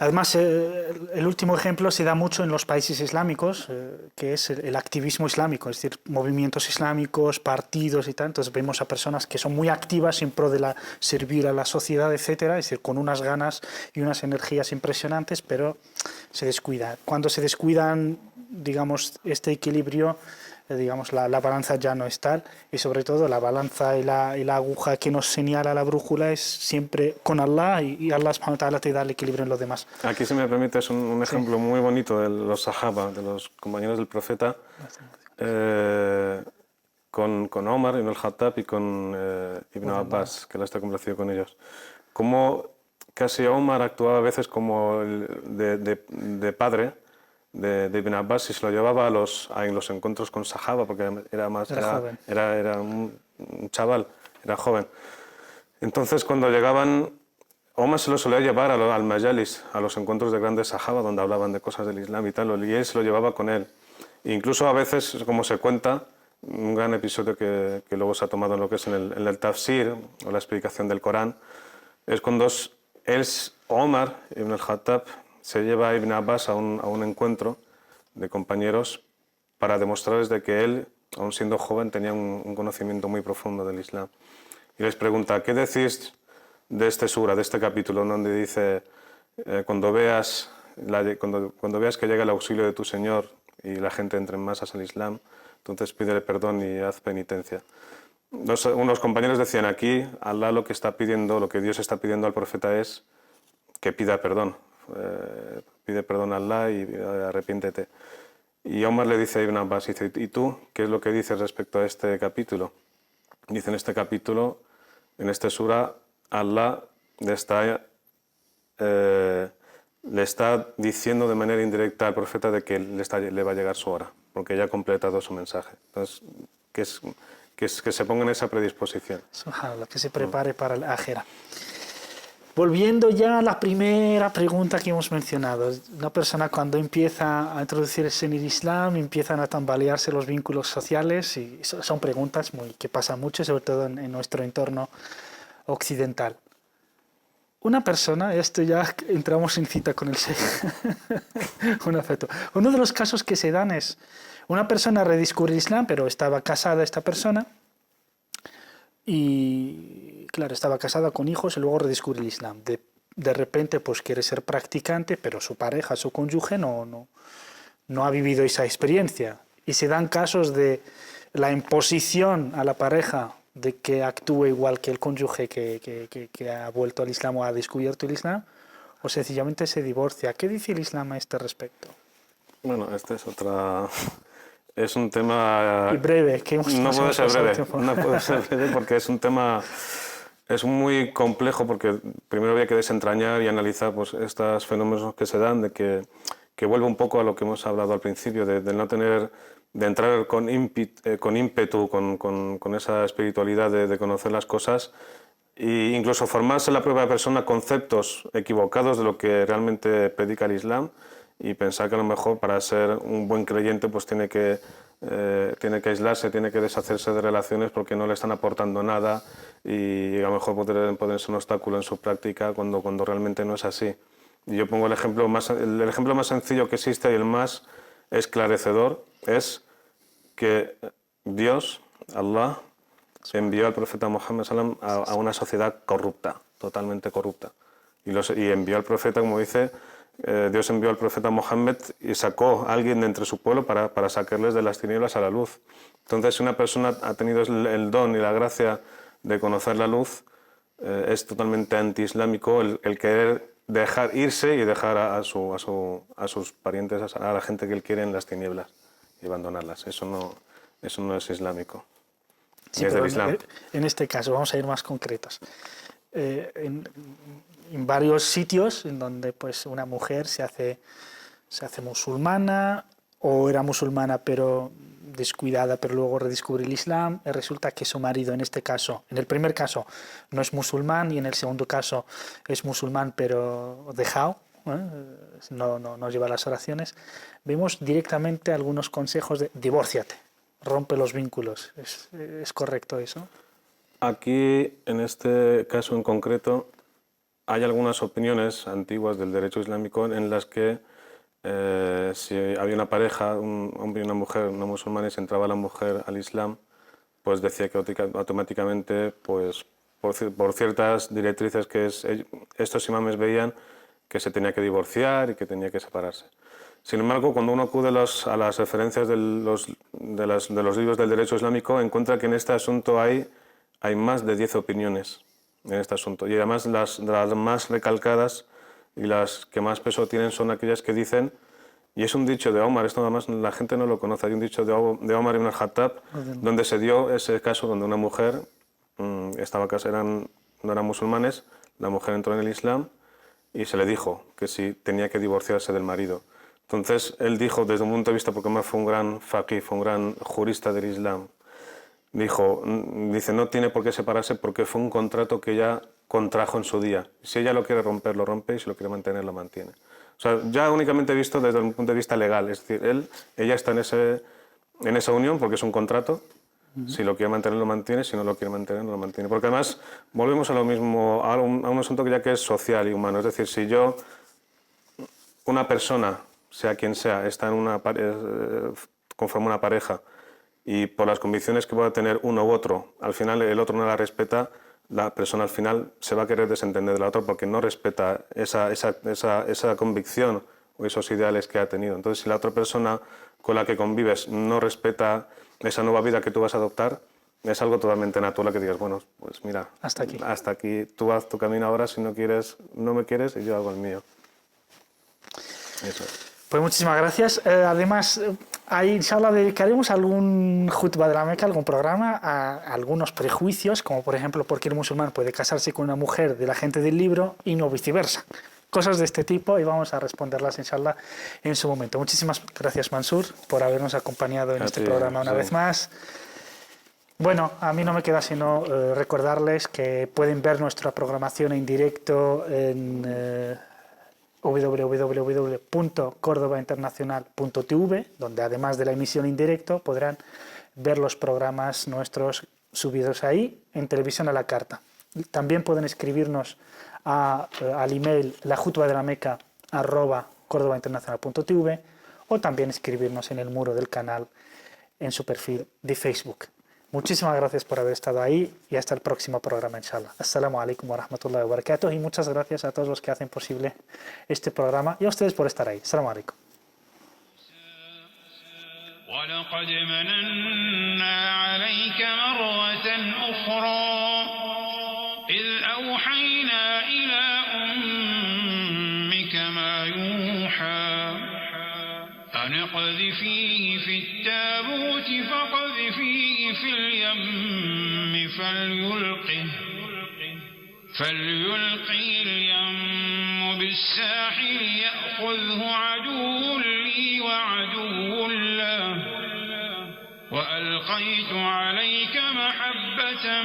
Además, el último ejemplo se da mucho en los países islámicos, que es el activismo islámico, es decir, movimientos islámicos, partidos y tal. Entonces vemos a personas que son muy activas en pro de servir a la sociedad, etcétera, es decir, con unas ganas y unas energías impresionantes, pero se descuida. Cuando se descuidan, digamos, este equilibrio, digamos, la balanza ya no es tal, y sobre todo la balanza y la aguja que nos señala la brújula es siempre con Allah, y Allah subhanahu wa ta'ala te da el equilibrio en los demás. Aquí, si me permites, un ejemplo muy bonito de los sahaba, de los compañeros del profeta, con Omar ibn al-Khattab y con Ibn Abbas, que él está complacido con ellos. Como casi Omar actuaba a veces como de padre de Ibn Abbas y se lo llevaba en los encuentros con Sahaba, porque era un chaval, era joven. Entonces, cuando llegaban, Omar se lo solía llevar al Majalis, a los encuentros de grandes Sahaba, donde hablaban de cosas del Islam y tal, y él se lo llevaba con él. E incluso a veces, como se cuenta, un gran episodio que luego se ha tomado en lo que es en el tafsir o la explicación del Corán, es cuando Omar ibn al-Khattab se lleva a Ibn Abbas a un encuentro de compañeros para demostrarles de que él, aun siendo joven, tenía un conocimiento muy profundo del Islam. Y les pregunta, ¿qué decís de este sura, de este capítulo, donde dice, cuando veas que llega el auxilio de tu Señor y la gente entre en masas al Islam, entonces pídele perdón y haz penitencia? Unos compañeros decían, aquí Allah lo que Dios está pidiendo al profeta es que pida perdón. Pide perdón a Allah y arrepiéntete. Y Omar le dice a Ibn Abbas, dice, ¿y tú qué es lo que dices respecto a este capítulo? Dice, en este capítulo, en este sura, Allah le está diciendo de manera indirecta al profeta de que le va a llegar su hora, porque ya ha completado su mensaje. Entonces, que se ponga en esa predisposición. Subhanallah, que se prepare para el ájera. Volviendo ya a la primera pregunta que hemos mencionado, una persona cuando empieza a introducirse en el Islam, empiezan a tambalearse los vínculos sociales y son preguntas que pasan mucho, sobre todo en nuestro entorno occidental. Una persona, esto ya entramos en cita con el Sheikh, un afecto. Uno de los casos que se dan es, una persona redescubre el Islam, pero estaba casada esta persona, y claro, estaba casada con hijos y luego redescubre el Islam. De repente pues quiere ser practicante, pero su pareja, su cónyuge no ha vivido esa experiencia. Y se dan casos de la imposición a la pareja de que actúe igual que el cónyuge que ha vuelto al Islam o ha descubierto el Islam, o sencillamente se divorcia. ¿Qué dice el Islam a este respecto? Bueno, este es otra... Es un tema... Y breve, que no puede ser breve, no puede ser breve porque es un tema... Es muy complejo porque primero había que desentrañar y analizar pues, estos fenómenos que se dan, de que vuelve un poco a lo que hemos hablado al principio, de no tener... de entrar con ímpetu, con esa espiritualidad de conocer las cosas e incluso formarse en la propia persona conceptos equivocados de lo que realmente predica el Islam y pensar que a lo mejor para ser un buen creyente pues tiene que aislarse, tiene que deshacerse de relaciones porque no le están aportando nada y a lo mejor pueden ser un obstáculo en su práctica cuando realmente no es así. Y yo pongo el ejemplo más sencillo que existe y el más esclarecedor es que Dios, Allah, envió al profeta Muhammad sallam a una sociedad corrupta, totalmente corrupta. Y envió al profeta, como dice, Dios envió al profeta Muhammad y sacó a alguien de entre su pueblo para sacarles de las tinieblas a la luz. Entonces, si una persona ha tenido el don y la gracia de conocer la luz, es totalmente antiislámico el querer dejar irse y dejar a sus parientes, a la gente que él quiere en las tinieblas y abandonarlas. Eso no es islámico. Sí, es pero del Islam. En este caso, vamos a ir más concretos. En varios sitios en donde pues, una mujer se hace musulmana o era musulmana pero descuidada, pero luego redescubre el Islam, y resulta que su marido en este caso, en el primer caso no es musulmán y en el segundo caso es musulmán pero dejado, no lleva las oraciones. Vemos directamente algunos consejos de divórciate, rompe los vínculos. ¿Es correcto eso? Aquí, en este caso en concreto, hay algunas opiniones antiguas del derecho islámico en las que si había una pareja, un hombre y una mujer no musulmanes, entraba la mujer al Islam, pues decía que automáticamente, pues, por ciertas directrices que estos imames veían, que se tenía que divorciar y que tenía que separarse. Sin embargo, cuando uno acude a las referencias de los libros del derecho islámico, encuentra que en este asunto hay más de 10 opiniones en este asunto. Y además las más recalcadas y las que más peso tienen son aquellas que dicen, y es un dicho de Omar, esto además la gente no lo conoce, hay un dicho de Omar ibn al-Khattab, donde se dio ese caso donde una mujer estaba casada, no eran musulmanes, la mujer entró en el Islam y se le dijo que si tenía que divorciarse del marido. Entonces él dijo, desde un punto de vista, porque Omar fue un gran faqih, fue un gran jurista del Islam, dice, no tiene por qué separarse porque fue un contrato que ella contrajo en su día. Si ella lo quiere romper, lo rompe, y si lo quiere mantener, lo mantiene. O sea, ya únicamente visto desde un punto de vista legal, es decir, ella está en esa unión porque es un contrato Si lo quiere mantener, lo mantiene. Si no lo quiere mantener, no lo mantiene. Porque además volvemos a lo mismo, a un asunto que ya que es social y humano. Es decir, si una persona, sea quien sea, está conforma una pareja y por las convicciones que pueda tener uno u otro, al final el otro no la respeta, la persona al final se va a querer desentender de la otra porque no respeta esa convicción o esos ideales que ha tenido. Entonces, si la otra persona con la que convives no respeta esa nueva vida que tú vas a adoptar, es algo totalmente natural que digas, bueno, pues mira, Hasta aquí. hasta aquí, tú haz tu camino ahora, si no quieres, no me quieres y yo hago el mío. Eso es. Pues muchísimas gracias. Además, ahí inshallah dedicaremos algún Jutba de la Meca, algún programa, a algunos prejuicios, como por ejemplo, por qué el musulmán puede casarse con una mujer de la gente del libro y no viceversa. Cosas de este tipo y vamos a responderlas inshallah en su momento. Muchísimas gracias, Mansur, por habernos acompañado en este programa una vez más. Bueno, a mí no me queda sino recordarles que pueden ver nuestra programación en directo en www.cordobainternacional.tv, donde además de la emisión en directo podrán ver los programas nuestros subidos ahí en televisión a la carta. También pueden escribirnos al email lajutbadelameca@cordobainternacional.tv o también escribirnos en el muro del canal en su perfil de Facebook. Muchísimas gracias por haber estado ahí y hasta el próximo programa, inshallah. Assalamu alaikum wa rahmatullahi wa barakatuh, y muchas gracias a todos los que hacen posible este programa y a ustedes por estar ahí. Assalamu alaikum. ولقد مننا عليك مرة أخرى إذ أوحينا إلى أمك ما يوحى أن اقذفيه في التابوت فاقذفيه في اليم فليلقه اليم بالساحل يأخذه عدو لي وعدو له وألقيت عليك محبة